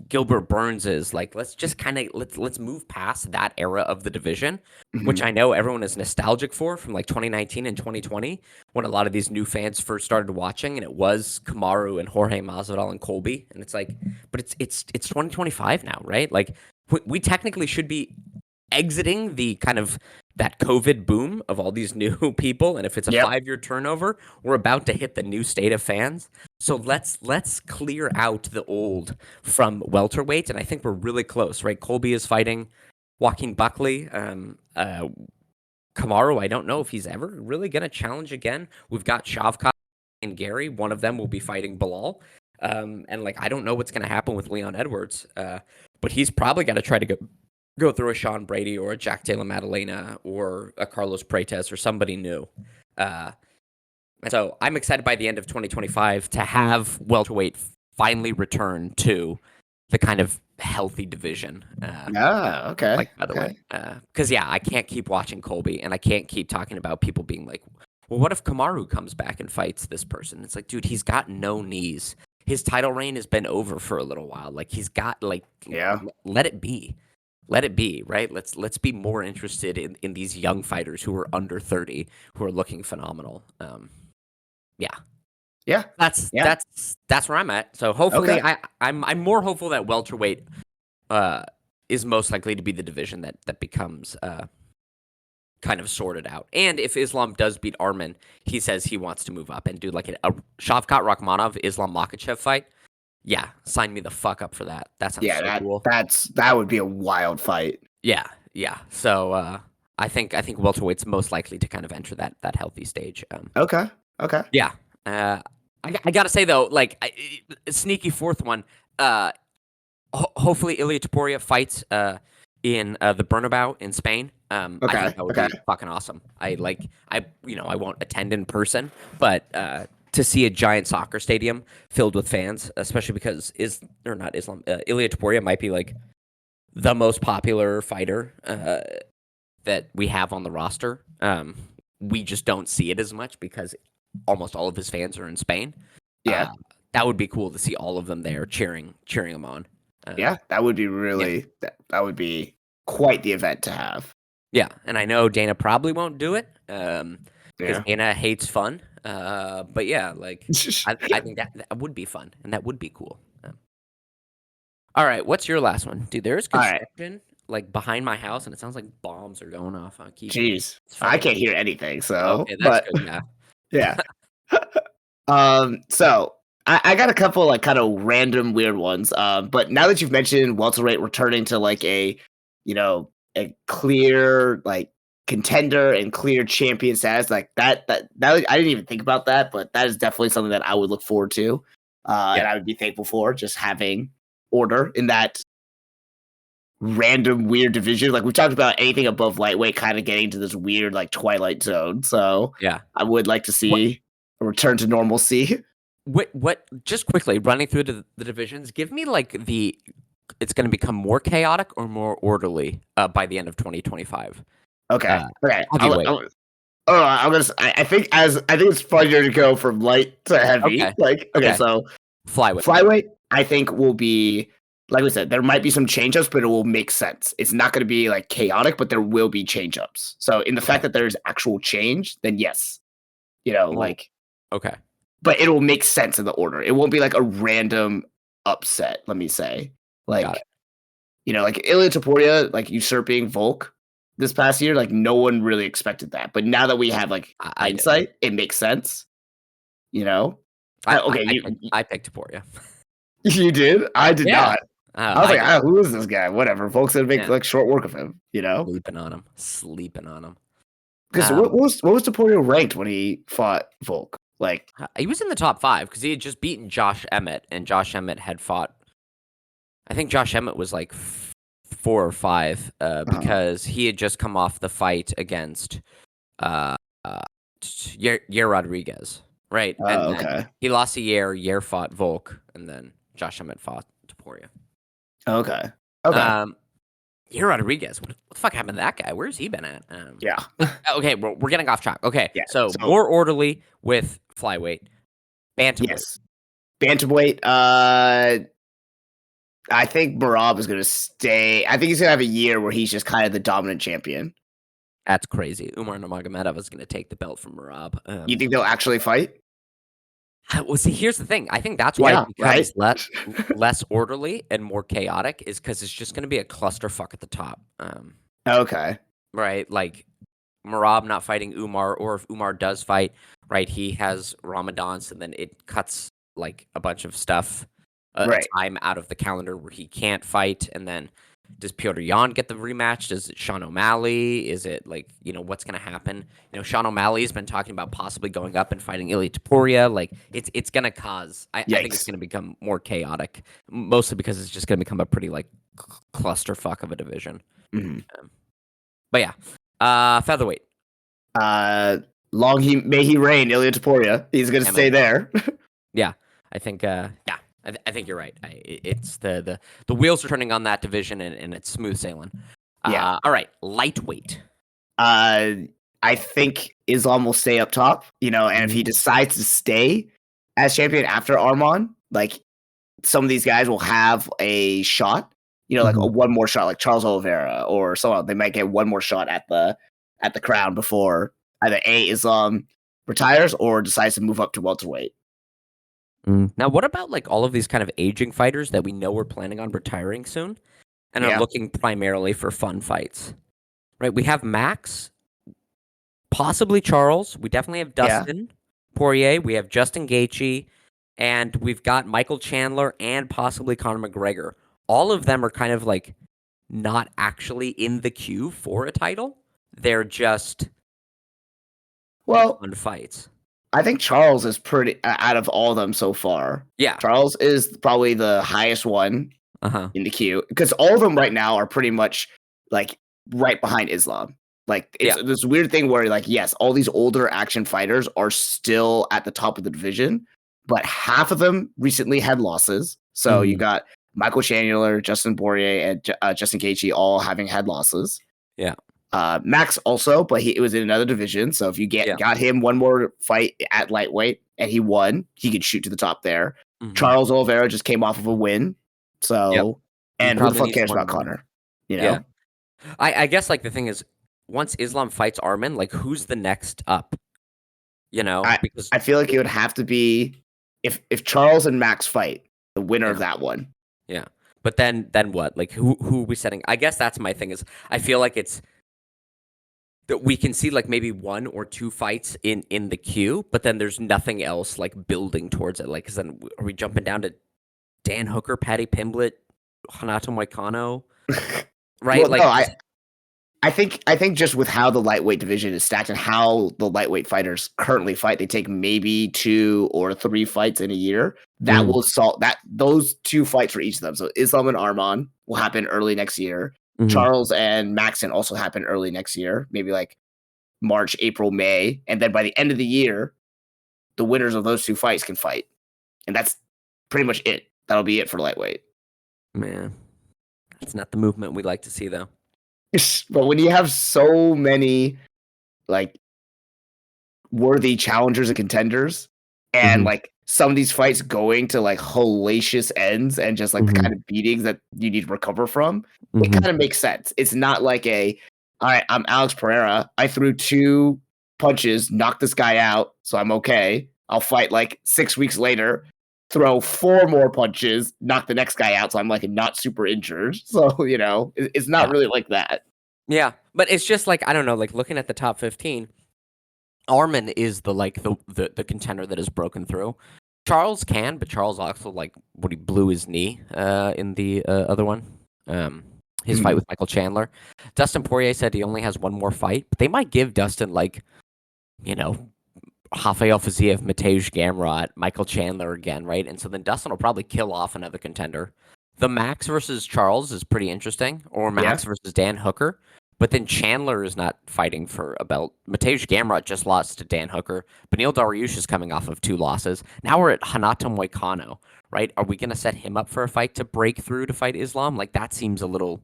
Speaker 1: Gilbert Burnses. Like let's just kind of let's move past that era of the division, which I know everyone is nostalgic for from like 2019 and 2020 when a lot of these new fans first started watching, and it was Kamaru and Jorge Masvidal and Colby, and it's like, but it's 2025 now, right? Like we technically should be exiting the kind of that COVID boom of all these new people, and if it's a 5-year turnover, we're about to hit the new state of fans. So let's clear out the old from welterweight, and I think we're really close, right? Colby is fighting Joaquin Buckley. Kamaru, I don't know if he's ever really going to challenge again. We've got Shavkat and Gary. One of them will be fighting Bilal. And like I don't know what's going to happen with Leon Edwards, but he's probably got to try to go through a Sean Brady or a Jack Della Maddalena or a Carlos Freitas or somebody new. So I'm excited by the end of 2025 to have welterweight finally return to the kind of healthy division.
Speaker 2: Okay.
Speaker 1: Like featherweight. Because I can't keep watching Colby, and I can't keep talking about people being like, well, what if Kamaru comes back and fights this person? It's like, dude, he's got no knees. His title reign has been over for a little while. Like he's got let it be. Let it be, right? Let's be more interested in these young fighters who are under 30 who are looking phenomenal. That's where I'm at. So hopefully, I'm more hopeful that welterweight is most likely to be the division that becomes kind of sorted out. And if Islam does beat Arman, he says he wants to move up and do like a Shavkat Rakhmonov Islam Makhachev fight. Yeah, sign me the fuck up for that. That sounds so cool.
Speaker 2: That would be a wild fight.
Speaker 1: Yeah, Yeah. So I think welterweight's most likely to kind of enter that healthy stage.
Speaker 2: Okay. Okay.
Speaker 1: Yeah. I gotta say though, like a sneaky fourth one. Uh, hopefully Ilia Topuria fights in the Bernabeu in Spain. I
Speaker 2: Okay.
Speaker 1: think that would
Speaker 2: Okay.
Speaker 1: be fucking awesome. I won't attend in person, but to see a giant soccer stadium filled with fans, especially because Ilia Topuria might be like the most popular fighter that we have on the roster. We just don't see it as much because almost all of his fans are in Spain.
Speaker 2: Yeah.
Speaker 1: Uh, that would be cool to see all of them there cheering him on.
Speaker 2: Yeah. That would be
Speaker 1: Yeah,
Speaker 2: really that would be quite the event to have.
Speaker 1: yeah, and I know Dana probably won't do it because
Speaker 2: Yeah.
Speaker 1: Dana hates fun. But yeah, like I think that would be fun and that would be cool. All right, what's your last one, dude? There's
Speaker 2: All right.
Speaker 1: construction like behind my house, and it sounds like bombs are going off.
Speaker 2: Jeez.
Speaker 1: It's
Speaker 2: I
Speaker 1: fucking
Speaker 2: can't hear anything. So,
Speaker 1: okay. That's
Speaker 2: but
Speaker 1: good. Yeah,
Speaker 2: yeah. So I got a couple like kind of random weird ones. But now that you've mentioned welterweight returning to like you know, a clear like contender and clear champion status, like that I didn't even think about that, but that is definitely something that I would look forward to.
Speaker 1: yeah,
Speaker 2: And I would be thankful for just having order in that random weird division. Like we've talked about anything above lightweight kind of getting to this weird like twilight zone. So
Speaker 1: yeah.
Speaker 2: I would like to
Speaker 1: What
Speaker 2: see a return to normalcy.
Speaker 1: what? Just quickly running through the divisions. Give me like the. It's going to become more chaotic or more orderly by the end of 2025.
Speaker 2: Okay. Okay.
Speaker 1: Heavyweight.
Speaker 2: I think it's funnier to go from light to heavy.
Speaker 1: Okay.
Speaker 2: Like, okay,
Speaker 1: Okay.
Speaker 2: so
Speaker 1: Flyweight.
Speaker 2: flyweight, I think will be like we said, there might be some change ups, but it will make sense. It's not going to be like chaotic, but there will be change ups. So in the
Speaker 1: Okay.
Speaker 2: fact that there's actual change, then yes,
Speaker 1: Well, okay.
Speaker 2: but it will make sense in the order. It won't be like a random upset. Let me say,
Speaker 1: Got
Speaker 2: like
Speaker 1: it.
Speaker 2: like Ilia Topuria, like usurping Volk this past year, like no one really expected that. But now that we have like
Speaker 1: I did.
Speaker 2: hindsight, it makes sense. You know? Okay,
Speaker 1: I picked Taporia.
Speaker 2: you did. I did
Speaker 1: Yeah.
Speaker 2: not. I was
Speaker 1: I
Speaker 2: like,
Speaker 1: did.
Speaker 2: who is this guy? Whatever. Volk's gonna make
Speaker 1: Yeah.
Speaker 2: like short work of him. You know?
Speaker 1: Sleeping on him. Sleeping on him.
Speaker 2: Because what was Topuria ranked when he fought Volk? Like,
Speaker 1: He was in the top 5 because he had just beaten Josh Emmett, and Josh Emmett had fought. I think Josh Emmett was like 4 or 5 because he had just come off the fight against uh, uh, Yair Rodriguez, right? And then
Speaker 2: okay,
Speaker 1: he lost to Yair. Yair fought Volk, and then Josh Emmett fought Taporia.
Speaker 2: okay, okay.
Speaker 1: Yair Rodriguez, what the fuck happened to that guy? Where's he been at?
Speaker 2: Yeah,
Speaker 1: Okay, we're getting off track. Okay,
Speaker 2: yeah.
Speaker 1: so more orderly with flyweight, bantamweight.
Speaker 2: Yes, bantamweight. I think Marab is going to stay. I think he's going to have a year where he's just kind of the dominant champion.
Speaker 1: That's crazy. Umar Nurmagomedov is going to take the belt from Marab.
Speaker 2: You think they'll actually fight?
Speaker 1: Well, see, here's the thing. I think that's why
Speaker 2: Yeah,
Speaker 1: it becomes less orderly and more chaotic is because it's just going to be a clusterfuck at the top.
Speaker 2: Okay.
Speaker 1: Right? Like Marab not fighting Umar, or if Umar does fight, right, he has Ramadan, so then it cuts like a bunch of stuff,
Speaker 2: Right.
Speaker 1: time out of the calendar where he can't fight, and then does Piotr Jan get the rematch? Does it Sean O'Malley? Is it like, what's going to happen? Sean O'Malley has been talking about possibly going up and fighting Ilia Topuria. Like, it's going to cause, I think it's going to become more chaotic, mostly because it's just going to become a pretty, like, clusterfuck of a division.
Speaker 2: Mm-hmm.
Speaker 1: But yeah, featherweight.
Speaker 2: May he reign, Ilia Topuria. He's going to stay there.
Speaker 1: Yeah, I think, I think you're right. It's the wheels are turning on that division, and it's smooth sailing.
Speaker 2: Yeah.
Speaker 1: All right, lightweight.
Speaker 2: I think Islam will stay up top, and if he decides to stay as champion after Arman, like some of these guys will have a shot, like one more shot, like Charles Oliveira or someone. They might get one more shot at the crown before either Islam retires or decides to move up to welterweight.
Speaker 1: Now, what about like all of these kind of aging fighters that we know are planning on retiring soon and are looking primarily for fun fights? Right, we have Max, possibly Charles. We definitely have Dustin Poirier. We have Justin Gaethje, and we've got Michael Chandler and possibly Conor McGregor. All of them are kind of like not actually in the queue for a title. They're just
Speaker 2: Well,
Speaker 1: fun fights.
Speaker 2: I think Charles is pretty out of all of them so far.
Speaker 1: Yeah.
Speaker 2: Charles is probably the highest one
Speaker 1: Uh-huh.
Speaker 2: in the queue because all of them right now are pretty much like right behind Islam. Like it's
Speaker 1: Yeah.
Speaker 2: this weird thing where like yes, all these older action fighters are still at the top of the division, but half of them recently had losses. So you
Speaker 1: Mhm.
Speaker 2: got Michael Chandler, Justin Poirier, and Justin Gaethje all having had losses.
Speaker 1: Yeah.
Speaker 2: Max also, but it was in another division. So if you
Speaker 1: Yeah.
Speaker 2: got him one more fight at lightweight and he won, he could shoot to the top there.
Speaker 1: Mhm.
Speaker 2: Charles Oliveira just came off of a win. So
Speaker 1: He
Speaker 2: and who the
Speaker 1: probably
Speaker 2: fuck
Speaker 1: needs
Speaker 2: cares
Speaker 1: one
Speaker 2: about
Speaker 1: more.
Speaker 2: Connor? You know?
Speaker 1: Yeah. I guess like the thing is, once Islam fights Arman, like who's the next up? You know, because
Speaker 2: I feel like it would have to be if Charles and Max fight, the winner of
Speaker 1: Yeah.
Speaker 2: that one.
Speaker 1: yeah. But then what? Like who are we setting? I guess that's my thing is I feel like it's that we can see like maybe one or two fights in the queue, but then there's nothing else like building towards it. Like, cause then are we jumping down to Dan Hooker, Paddy Pimblett, Hanato Moicano, right?
Speaker 2: Well,
Speaker 1: like,
Speaker 2: no, I think just with how the lightweight division is stacked and how the lightweight fighters currently fight, they take maybe 2 or 3 fights in a year. That will solve that those 2 fights for each of them. So Islam and Arman will happen early next year.
Speaker 1: Mhm.
Speaker 2: Charles and Maxon also happen early next year, maybe like March, April, May, and then by the end of the year, the winners of those 2 fights can fight, and that's pretty much it. That'll be it for lightweight.
Speaker 1: man, it's not the movement we like to see though.
Speaker 2: But when you have so many like worthy challengers and contenders, and
Speaker 1: Mhm.
Speaker 2: like some of these fights going to like hellacious ends and just like the
Speaker 1: Mhm.
Speaker 2: kind of beatings that you need to recover from, it
Speaker 1: Mhm.
Speaker 2: kind of makes sense. It's not like all right, I'm Alex Pereira. I threw 2 punches, knocked this guy out, so I'm okay. I'll fight like 6 weeks later, throw 4 more punches, knock the next guy out, so I'm like not super injured. So, it's not
Speaker 1: Yeah.
Speaker 2: really like that.
Speaker 1: Yeah, but it's just like I don't know, like looking at the top 15, Arman is the contender that has broken through. Charles can, but Charles also like when he blew his knee in the other one. His fight with Michael Chandler. Dustin Poirier said he only has one more fight, but they might give Dustin like, Rafael Fiziev, Mateusz Gamrot, Michael Chandler again, right? And so then Dustin will probably kill off another contender. The Max versus Charles is pretty interesting, or Max versus Dan Hooker. But then Chandler is not fighting for a belt. Mateusz Gamrot just lost to Dan Hooker. Beneil Dariush is coming off of 2 losses. Now we're at Hanato Moicano, right? Are we going to set him up for a fight to break through to fight Islam? Like, that seems a little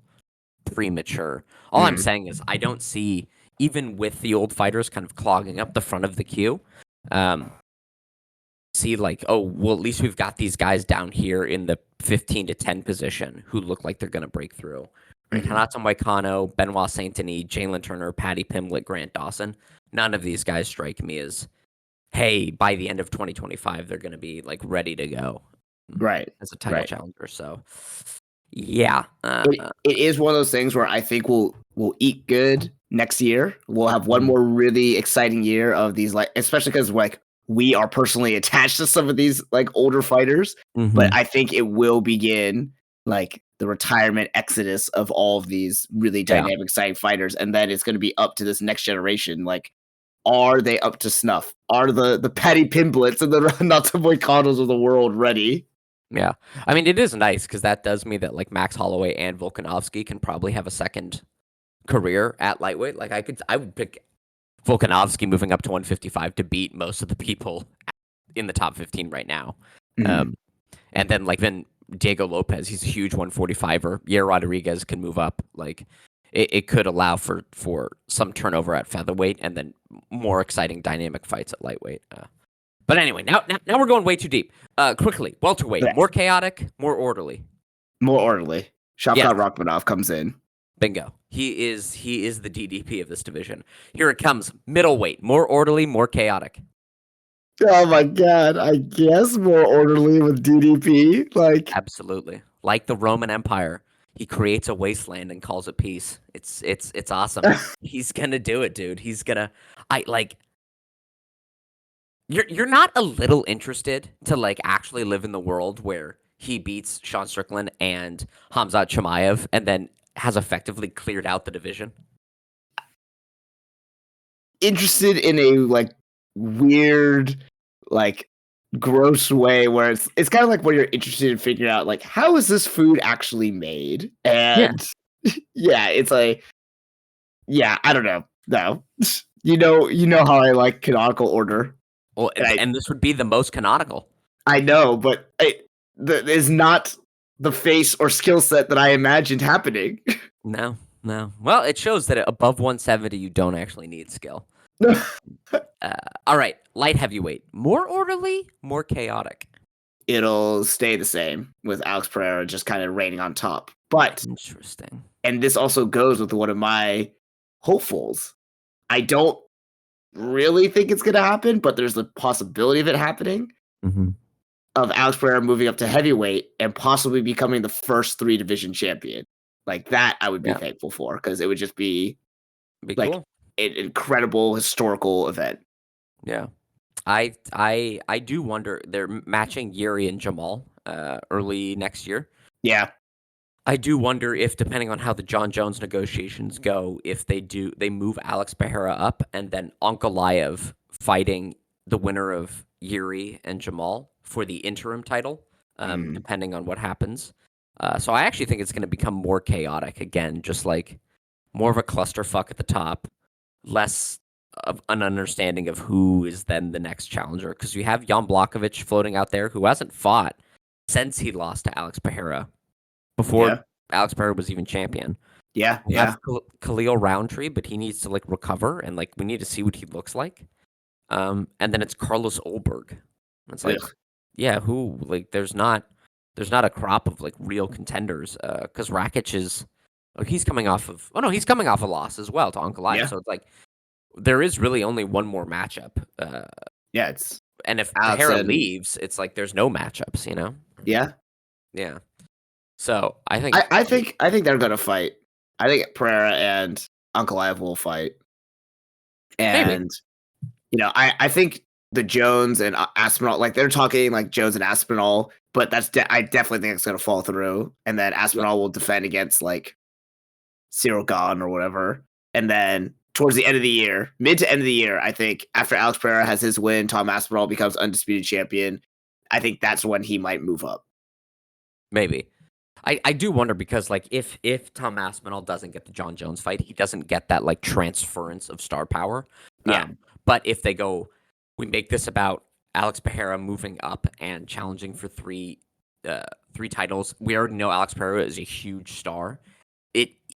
Speaker 1: premature. All I'm saying is I don't see, even with the old fighters kind of clogging up the front of the queue, see like, oh, well, at least we've got these guys down here in the 15 to 10 position who look like they're going to break through. Right? Hanato Moicano, Benoit Saint-Denis, Jalen Turner, Paddy Pimblett, Grant Dawson. None of these guys strike me as, hey, by the end of 2025, they're going to be like ready to go.
Speaker 2: Right.
Speaker 1: As a title challenger. So, yeah.
Speaker 2: It is one of those things where I think we'll eat good next year. We'll have one more really exciting year of these, like, especially because like we are personally attached to some of these like older fighters. But I think it will begin like the retirement exodus of all of these really dynamic, exciting fighters, and then it's going to be up to this next generation. Like, are they up to snuff? Are the Paddy Pimbletts and the Hanato Moicanos of the world ready?
Speaker 1: Yeah. I mean, it is nice because that does mean that like Max Holloway and Volkanovski can probably have a second career at lightweight. Like I would pick Volkanovski moving up to 155 to beat most of the people in the top 15 right now. And then like then Diego Lopez, he's a huge 145er. Yair Rodriguez can move up. Like it could allow for some turnover at featherweight and then more exciting dynamic fights at lightweight. But anyway, now we're going way too deep. Quickly, welterweight, more chaotic, more orderly.
Speaker 2: More orderly. Shavkat Rakhmonov comes in.
Speaker 1: Bingo. He is the DDP of this division. Here it comes. Middleweight, more orderly, more chaotic.
Speaker 2: Oh my god, I guess more orderly with DDP. Like,
Speaker 1: absolutely. Like the Roman Empire. He creates a wasteland and calls it peace. It's awesome. He's gonna do it, dude. He's gonna You're not a little interested to like actually live in the world where he beats Sean Strickland and Hamzat Chimaev and then has effectively cleared out the division?
Speaker 2: Interested in a like weird, like gross way where it's kind of like when you're interested in figuring out like how is this food actually made?
Speaker 1: Yeah.
Speaker 2: And yeah, it's like yeah, I don't know. No. You know how I like canonical order.
Speaker 1: Well,
Speaker 2: And
Speaker 1: and this would be the most canonical.
Speaker 2: I know, but that is not the face or skill set that I imagined happening.
Speaker 1: No, no. Well, it shows that above 170, you don't actually need skill. All right, light heavyweight. More orderly, more chaotic.
Speaker 2: It'll stay the same with Alex Pereira just kind of reigning on top. But
Speaker 1: Interesting.
Speaker 2: and this also goes with one of my hopefuls. I don't really think it's going to happen, but there's the possibility of it happening.
Speaker 1: Mm-hmm.
Speaker 2: Of Alex Pereira moving up to heavyweight and possibly becoming the first 3 division champion. Like that, I would be thankful for because it would just be like
Speaker 1: cool.
Speaker 2: an incredible historical event.
Speaker 1: Yeah. I do wonder, they're matching Yuri and Jamal early next year.
Speaker 2: Yeah.
Speaker 1: I do wonder if, depending on how the John Jones negotiations go, if they move Alex Pereira up and then Ankalaev fighting the winner of Yuri and Jamal for the interim title, depending on what happens. So I actually think it's going to become more chaotic again, just like more of a clusterfuck at the top, less of an understanding of who is then the next challenger. Because you have Jan Blachowicz floating out there who hasn't fought since he lost to Alex Pereira before Alex Pereira was even champion.
Speaker 2: Yeah,
Speaker 1: We have Khalil Roundtree, but he needs to like recover and like we need to see what he looks like. And then it's Carlos Olberg. It's like, yeah, who like there's not a crop of like real contenders. Because Rakic is he's coming off of a loss as well to Ankalaev.
Speaker 2: Yeah.
Speaker 1: So it's like there is really only one more matchup.
Speaker 2: Yeah, it's
Speaker 1: and if
Speaker 2: Alex
Speaker 1: Pereira
Speaker 2: and-
Speaker 1: leaves, it's like there's no matchups, you know?
Speaker 2: Yeah.
Speaker 1: Yeah. So I think
Speaker 2: I think they're gonna fight. I think Pereira and Ankalaev will fight. And you know, I think the Jones and Aspinall, like they're talking like Jones and Aspinall, but I definitely think it's gonna fall through. And then Aspinall will defend against like Cyril Gahn or whatever. And then towards the end of the year, mid to end of the year, I think after Alex Pereira has his win, Tom Aspinall becomes undisputed champion. I think that's when he might move up.
Speaker 1: Maybe. I do wonder because like if Tom Aspinall doesn't get the John Jones fight, he doesn't get that like transference of star power.
Speaker 2: Yeah.
Speaker 1: But if they go, we make this about Alex Pereira moving up and challenging for three titles. We already know Alex Pereira is a huge star.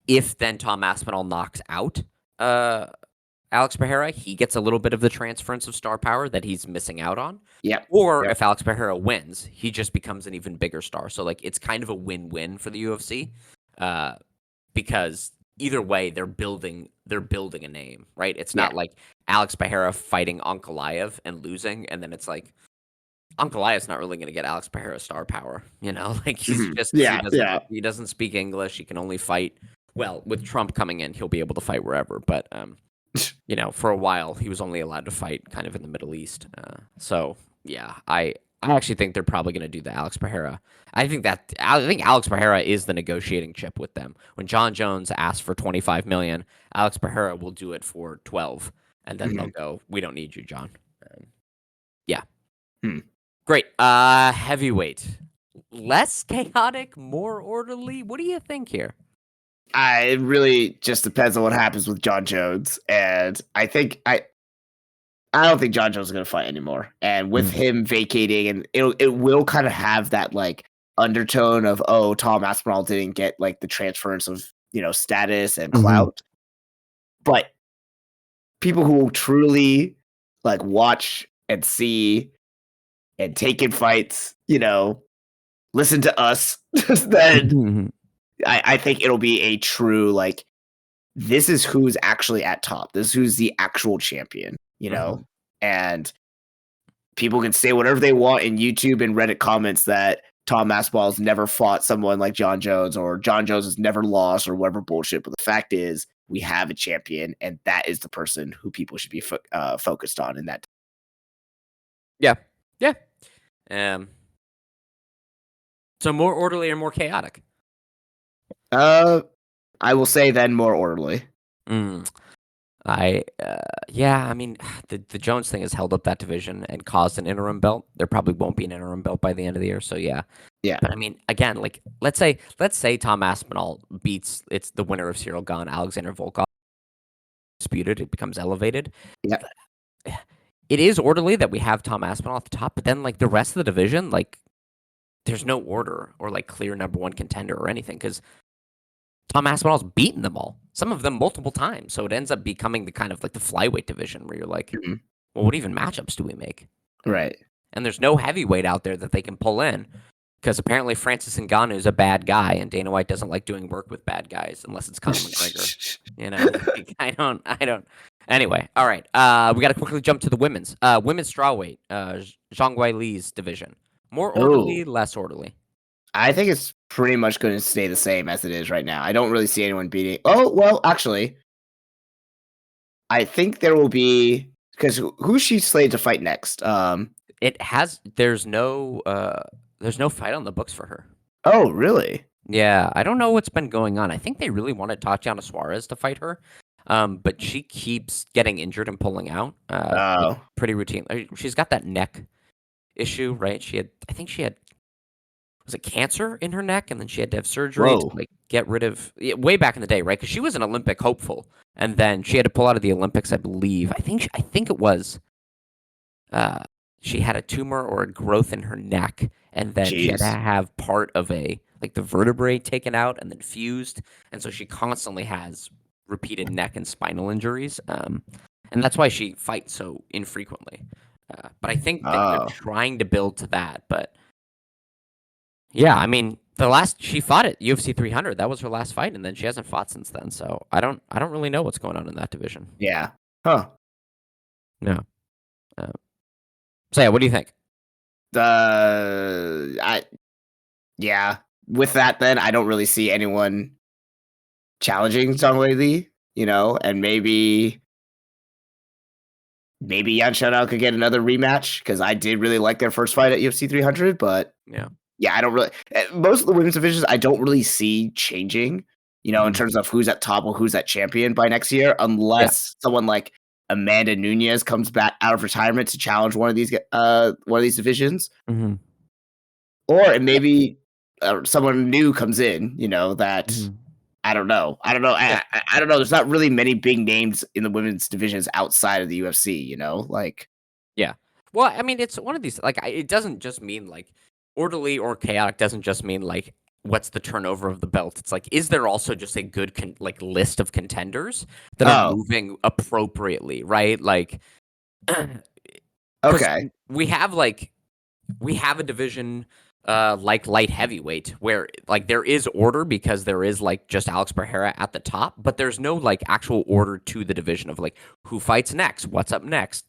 Speaker 1: If then Tom Aspinall knocks out Alex Pereira, he gets a little bit of the transference of star power that he's missing out on.
Speaker 2: Yeah.
Speaker 1: Or if Alex Pereira wins, he just becomes an even bigger star. So like it's kind of a win-win for the UFC, because either way they're building a name, right? It's not like Alex Pereira fighting Ankalaev and losing, and then it's like Ankalaev's not really going to get Alex Pereira star power, you know? Like he's just he doesn't speak English. He can only fight. Well, with Trump coming in, he'll be able to fight wherever, but you know, for a while he was only allowed to fight kind of in the Middle East. So yeah, I actually think they're probably going to do the Alex Pereira. I think Alex Pereira is the negotiating chip with them. When John Jones asks for 25 million, Alex Pereira will do it for 12, and then they'll go, "We don't need you, John." Yeah. Great. Heavyweight, less chaotic, more orderly. What do you think here?
Speaker 2: It really just depends on what happens with John Jones, and I don't think John Jones is going to fight anymore. And with him vacating, and it will kind of have that like undertone of Tom Aspinall didn't get like the transference of status and clout, but people who will truly like watch and see and take in fights, listen to us, then. I think it'll be a true like this is who's actually at top. This is who's the actual champion, and people can say whatever they want in YouTube and Reddit comments that Tom Aspinall's never fought someone like John Jones or John Jones has never lost or whatever bullshit. But the fact is, we have a champion, and that is the person who people should be focused on in that.
Speaker 1: Yeah. So more orderly or more chaotic?
Speaker 2: I will say then more orderly.
Speaker 1: Mm. Yeah, I mean, the Jones thing has held up that division and caused an interim belt. There probably won't be an interim belt by the end of the year, so yeah.
Speaker 2: Yeah.
Speaker 1: But I mean, again, like let's say Tom Aspinall beats it's the winner of Cyril Gane, Alexander Volkov disputed, it becomes elevated.
Speaker 2: Yeah.
Speaker 1: It is orderly that we have Tom Aspinall at the top, but then like the rest of the division, like there's no order or like clear number one contender or anything because Tom Aspinall's beaten them all, some of them multiple times. So it ends up becoming the kind of like the flyweight division where you're like,
Speaker 2: Mhm.
Speaker 1: well, what even matchups do we make?
Speaker 2: Right.
Speaker 1: And there's no heavyweight out there that they can pull in because apparently Francis Ngannou is a bad guy, and Dana White doesn't like doing work with bad guys unless it's Conor McGregor. You know, like, I don't. Anyway, all right. We got to quickly jump to the women's strawweight, Zhang Weili's division. More orderly, less orderly.
Speaker 2: I think it's pretty much going to stay the same as it is right now. I don't really see anyone beating. Oh, well, actually, I think there will be because who's she slated to fight next?
Speaker 1: There's no fight on the books for her.
Speaker 2: Oh, really?
Speaker 1: Yeah, I don't know what's been going on. I think they really wanted Tatiana Suarez to fight her, but she keeps getting injured and pulling out.
Speaker 2: Oh,
Speaker 1: Pretty routine. She's got that neck issue, right? I think she had, was it cancer in her neck, and then she had to have surgery to
Speaker 2: whoa.
Speaker 1: like get rid of way back in the day, right? Because she was an Olympic hopeful, and then she had to pull out of the Olympics, I believe. I think it was. She had a tumor or a growth in her neck, and then she had to
Speaker 2: Jeez.
Speaker 1: have part of like the vertebrae taken out and then fused, and so she constantly has repeated neck and spinal injuries, and that's why she fights so infrequently. But I think that they're
Speaker 2: Oh,
Speaker 1: trying to build to that. But yeah, I mean, the last she fought at UFC 300, that was her last fight, and then she hasn't fought since then. So I don't really know what's going on in that division.
Speaker 2: yeah. Huh.
Speaker 1: No. Uh, so yeah, what do you think?
Speaker 2: I yeah. With that, then I don't really see anyone challenging Zhang Weili. And maybe Yan Xiaodao could get another rematch because I did really like their first fight at UFC 300. But
Speaker 1: Yeah.
Speaker 2: yeah, I don't really. Most of the women's divisions I don't really see changing. In terms of who's at top or who's at champion by next year,
Speaker 1: Yeah.
Speaker 2: unless someone like Amanda Nunez comes back out of retirement to challenge one of these divisions,
Speaker 1: Mm-hmm.
Speaker 2: or it maybe someone new comes in. That
Speaker 1: Mm-hmm.
Speaker 2: I don't know. I don't know.
Speaker 1: Yeah.
Speaker 2: I don't know. There's not really many big names in the women's divisions outside of the UFC. Like
Speaker 1: Yeah. Well, I mean, it's one of these like it doesn't just mean like orderly or chaotic doesn't just mean like what's the turnover of the belt. It's like is there also just a good like list of contenders that are
Speaker 2: oh,
Speaker 1: moving appropriately, right? Like because
Speaker 2: okay,
Speaker 1: we have a division like light heavyweight where like there is order because there is like just Alex Pereira at the top, but there's no like actual order to the division of like who fights next, what's up next,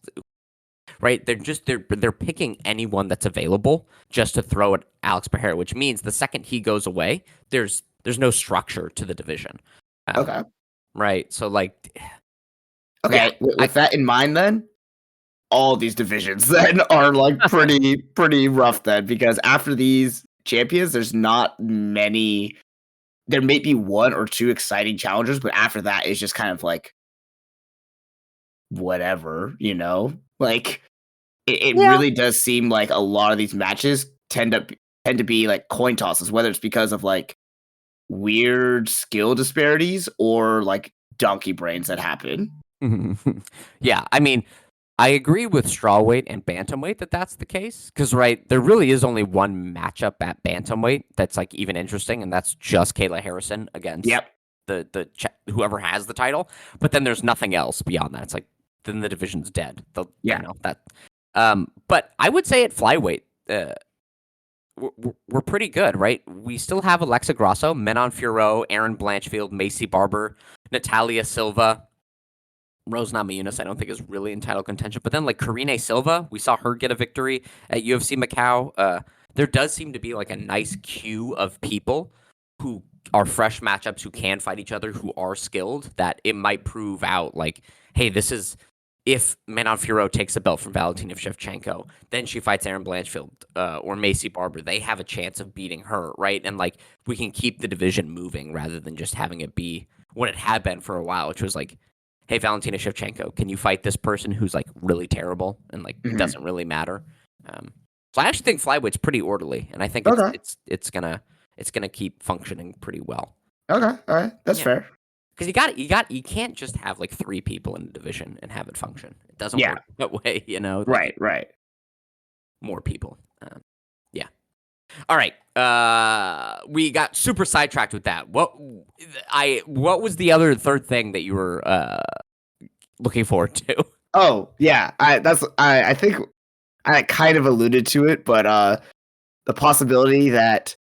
Speaker 1: right? They're picking anyone that's available just to throw at Alex Pereira, which means the second he goes away, there's no structure to the division.
Speaker 2: okay,
Speaker 1: Right. So like, yeah,
Speaker 2: okay. With that in mind, then all these divisions then are like pretty rough then because after these champions, there's not many. There may be one or two exciting challengers, but after that, it's just kind of like whatever, like. It
Speaker 1: yeah.
Speaker 2: really does seem like a lot of these matches tend to be like coin tosses, whether it's because of like weird skill disparities or like donkey brains that happen.
Speaker 1: Yeah, I mean, I agree with strawweight and bantamweight that that's the case because right there really is only one matchup at bantamweight that's like even interesting, and that's just Kayla Harrison against
Speaker 2: Yep.
Speaker 1: whoever has the title. But then there's nothing else beyond that. It's like then the division's dead.
Speaker 2: Yeah.
Speaker 1: That. But I would say at flyweight, we're pretty good, right? We still have Alexa Grasso, Menon Furo, Aaron Blanchfield, Macy Barber, Natalia Silva. Rose Namajunas, I don't think is really in title contention. But then like Karine Silva, we saw her get a victory at UFC Macau. There does seem to be like a nice queue of people who are fresh matchups, who can fight each other, who are skilled, that it might prove out like, hey, this is if Manon Fiorot takes the belt from Valentina Shevchenko, then she fights Erin Blanchfield or Macy Barber. They have a chance of beating her, right? And like we can keep the division moving rather than just having it be what it had been for a while, which was like, hey, Valentina Shevchenko, can you fight this person who's like really terrible and like
Speaker 2: Mhm.
Speaker 1: doesn't really matter? So I actually think Flyweight's pretty orderly, and I think
Speaker 2: Okay.
Speaker 1: it's gonna keep functioning pretty well.
Speaker 2: Okay. All right. That's
Speaker 1: Yeah.
Speaker 2: fair.
Speaker 1: Because you can't just have like 3 people in the division and have it function. It doesn't
Speaker 2: Yeah.
Speaker 1: work that way, you know. Like
Speaker 2: Right. Right.
Speaker 1: more people. Yeah. All right. We got super sidetracked with that. What was the other third thing that you were looking forward to?
Speaker 2: Oh yeah. I think I kind of alluded to it, but the possibility that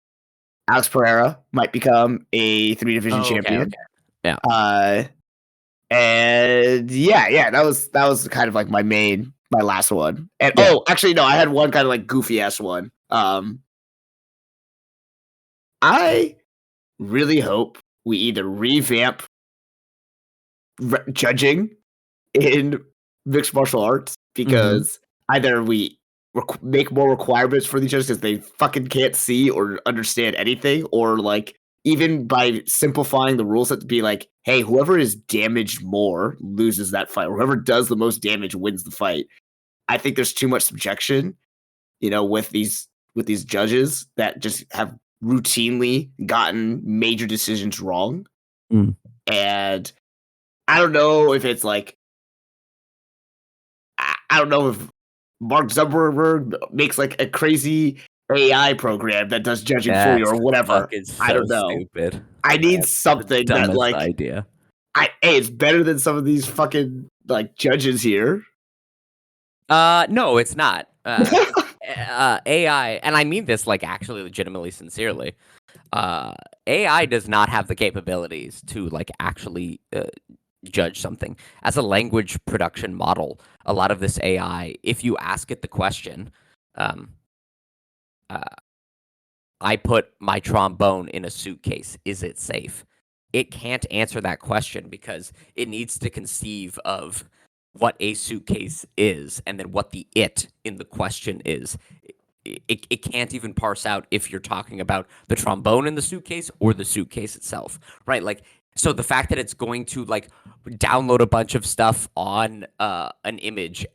Speaker 2: Alex Pereira might become a 3 division
Speaker 1: Oh, okay.
Speaker 2: champion.
Speaker 1: Yeah.
Speaker 2: And yeah, that was kind of like my last one. And
Speaker 1: Yeah.
Speaker 2: actually no, I had one kind of like goofy ass one. I really hope we either revamp judging in mixed martial arts because either we make more requirements for these judges because they fucking can't see or understand anything, or like even by simplifying the rules that to be like, hey, whoever is damaged more loses that fight. Whoever does the most damage wins the fight. I think there's too much subjection, with these judges that just have routinely gotten major decisions wrong.
Speaker 1: Mm.
Speaker 2: And I don't know if it's like I don't know if Mark Zuckerberg makes like a crazy AI program that does judging for you
Speaker 1: That's
Speaker 2: or whatever.
Speaker 1: fucking so
Speaker 2: I don't know.
Speaker 1: stupid.
Speaker 2: I need
Speaker 1: That's the
Speaker 2: something that
Speaker 1: dumbest
Speaker 2: like
Speaker 1: idea.
Speaker 2: hey, it's better than some of these fucking like judges here.
Speaker 1: No, it's not. AI, and I mean this like actually legitimately sincerely. AI does not have the capabilities to like actually judge something. As a language production model, a lot of this AI, if you ask it the question, um, uh, I put my trombone in a suitcase. Is it safe? It can't answer that question because it needs to conceive of what a suitcase is and then what the it in the question is. It can't even parse out if you're talking about the trombone in the suitcase or the suitcase itself, right? Like, so the fact that it's going to like download a bunch of stuff on an image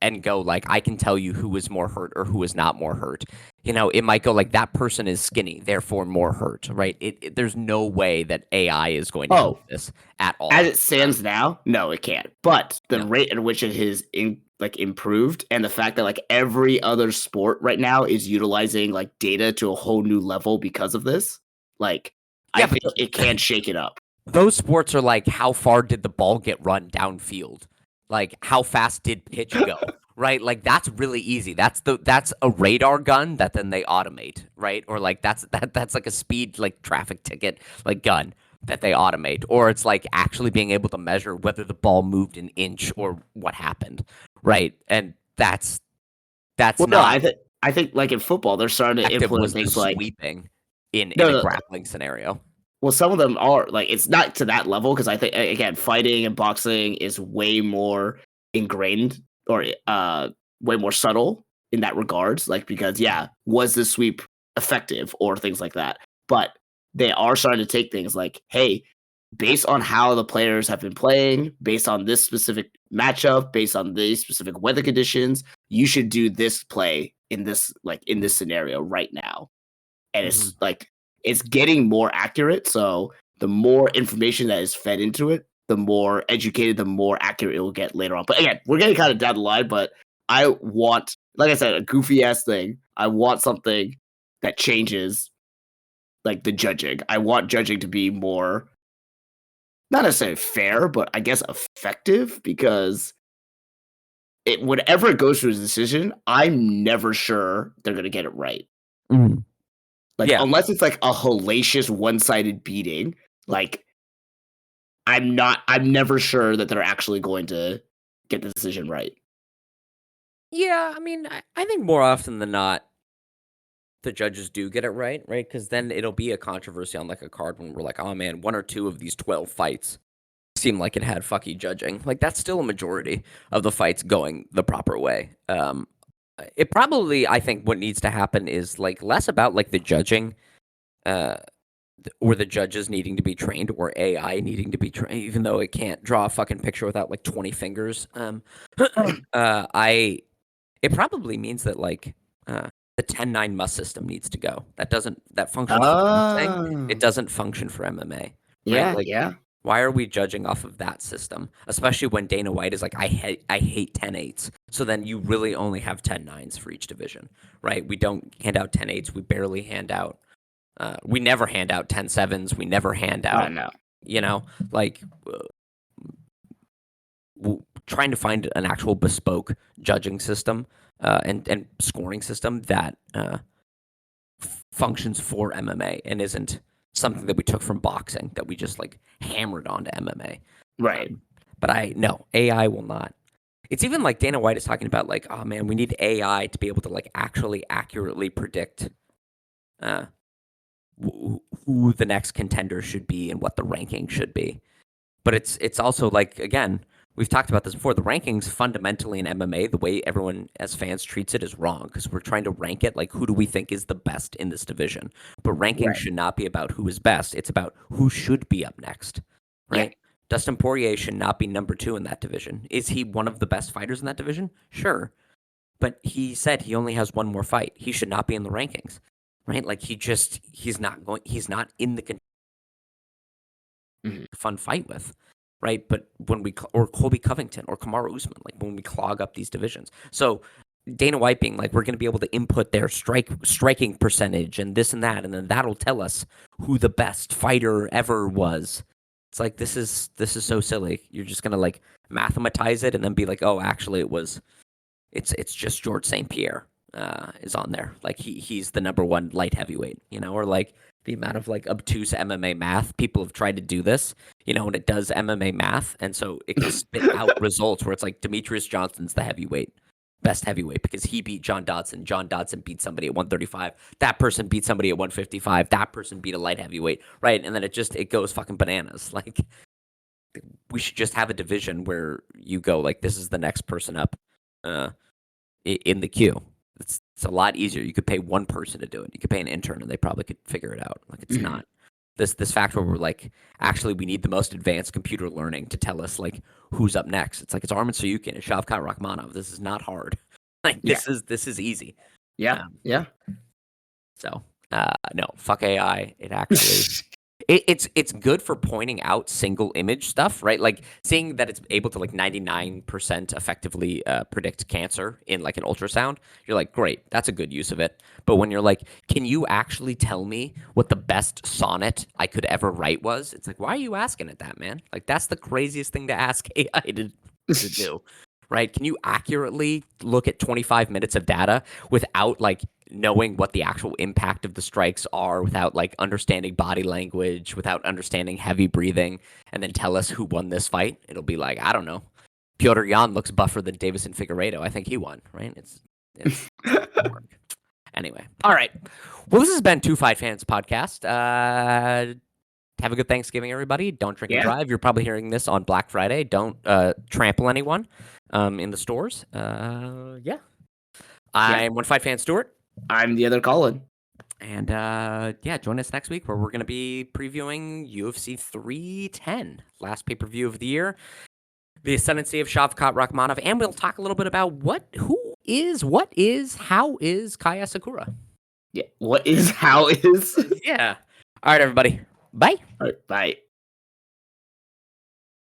Speaker 1: and go like, I can tell you who is more hurt or who is not more hurt. It might go like that person is skinny, therefore more hurt, right? There's no way that AI is going to help this at all.
Speaker 2: As it stands now, no, it can't. But the
Speaker 1: No.
Speaker 2: rate at which it has improved, and the fact that like every other sport right now is utilizing like data to a whole new level because of this, like I think it can shake it up.
Speaker 1: Those sports are like, how far did the ball get run downfield? Like, how fast did pitch go? Right? Like, that's really easy. That's a radar gun that then they automate, right? Or like that's like a speed like traffic ticket like gun that they automate. Or it's like actually being able to measure whether the ball moved an inch or what happened, right? And that's
Speaker 2: Well, no,
Speaker 1: not
Speaker 2: I think like in football, they're starting to
Speaker 1: active.
Speaker 2: implement
Speaker 1: Was the
Speaker 2: things like
Speaker 1: sweeping in a
Speaker 2: no,
Speaker 1: grappling scenario?
Speaker 2: well, some of them are like it's not to that level because I think again, fighting and boxing is way more ingrained or way more subtle in that regards. Like because yeah, was the sweep effective or things like that? But they are starting to take things like, hey, based on how the players have been playing, based on this specific matchup, based on these specific weather conditions, you should do this play in this scenario right now. And it's like it's getting more accurate. So the more information that is fed into it, the more educated, the more accurate it will get later on. But again, we're getting kind of down the line, but I want, like I said, a goofy ass thing. I want something that changes like the judging. I want judging to be more not necessarily fair, but I guess effective because whenever it goes to a decision, I'm never sure they're gonna get it right. Like
Speaker 1: Yeah.
Speaker 2: unless it's like a hellacious one-sided beating, like I'm never sure that they're actually going to get the decision right.
Speaker 1: Yeah, I mean, I think more often than not, the judges do get it right? Because then it'll be a controversy on like a card when we're like, oh man, one or two of these 12 fights seem like it had fucky judging. Like that's still a majority of the fights going the proper way. It probably, I think, what needs to happen is like less about like the judging, uh, or the judges needing to be trained, or AI needing to be trained, even though it can't draw a fucking picture without like 20 fingers. It probably means that like the 10-9 must system needs to go. That functions for boxing. It doesn't function for MMA. Right?
Speaker 2: Yeah,
Speaker 1: Like,
Speaker 2: yeah.
Speaker 1: why are we judging off of that system? Especially when Dana White is like, I hate 10-8s. So then you really only have 10-9s for each division, right? We don't hand out 10-8s. We barely hand out. We never hand out 10-7s. We never hand out.
Speaker 2: No.
Speaker 1: You know, like trying to find an actual bespoke judging system and scoring system that functions for MMA and isn't something that we took from boxing that we just like hammered onto MMA.
Speaker 2: Right.
Speaker 1: But AI will not. It's even like Dana White is talking about like, oh man, we need AI to be able to like actually accurately predict who the next contender should be and what the ranking should be. But it's also like, again, we've talked about this before. The rankings fundamentally in MMA, the way everyone as fans treats it is wrong because we're trying to rank it like who do we think is the best in this division. But ranking should not be about who is best. It's about who should be up next, right? Yeah. Dustin Poirier should not be number 2 in that division. Is he one of the best fighters in that division? Sure. But he said he only has one more fight. He should not be in the rankings, right? Like he's not in the fun fight with. Right, but when or Colby Covington or Kamaru Usman, like when we clog up these divisions, so Dana White being like, we're going to be able to input their striking percentage and this and that, and then that'll tell us who the best fighter ever was. It's like this is so silly. You're just going to like mathematize it and then be like, oh, actually, it's just George St. Pierre is on there. Like he's the number 1 light heavyweight, or like. The amount of like obtuse MMA math people have tried to do this, and it does MMA math, and so it can spit out results where it's like Demetrius Johnson's the best heavyweight because he beat John Dodson. John Dodson beat somebody at 135. That person beat somebody at 155. That person beat a light heavyweight, right? And then it goes fucking bananas. Like we should just have a division where you go like this is the next person up in the queue. It's a lot easier. You could pay one person to do it. You could pay an intern, and they probably could figure it out. Like it's not this fact where we're like, actually, we need the most advanced computer learning to tell us like who's up next. It's like it's Arman Tsarukyan and Shavkat Rakhmonov. This is not hard. Like this is easy.
Speaker 2: Yeah, yeah.
Speaker 1: So no, fuck AI. It actually. It's good for pointing out single image stuff, right? Like seeing that it's able to like 99% effectively predict cancer in like an ultrasound. You're like, great, that's a good use of it. But when you're like, can you actually tell me what the best sonnet I could ever write was? It's like, why are you asking it that, man? Like that's the craziest thing to ask AI to do, right? Can you accurately look at 25 minutes of data without like knowing what the actual impact of the strikes are, without like understanding body language, without understanding heavy breathing, and then tell us who won this fight? It'll be like, I don't know. Piotr Jan looks buffer than Davison Figueiredo. I think he won, right? It's anyway. All right. Well, this has been Two Fight Fans podcast. Have a good Thanksgiving, everybody. Don't drink and drive. You're probably hearing this on Black Friday. Don't trample anyone in the stores. I'm One Fight Fan Stuart.
Speaker 2: I'm the other Colin.
Speaker 1: And join us next week where we're going to be previewing UFC 310, last pay-per-view of the year, the ascendancy of Shavkat Rakhmonov, and we'll talk a little bit about how is Kaya Sakura?
Speaker 2: Yeah, how is?
Speaker 1: Yeah. All right, everybody. Bye.
Speaker 2: All right, bye.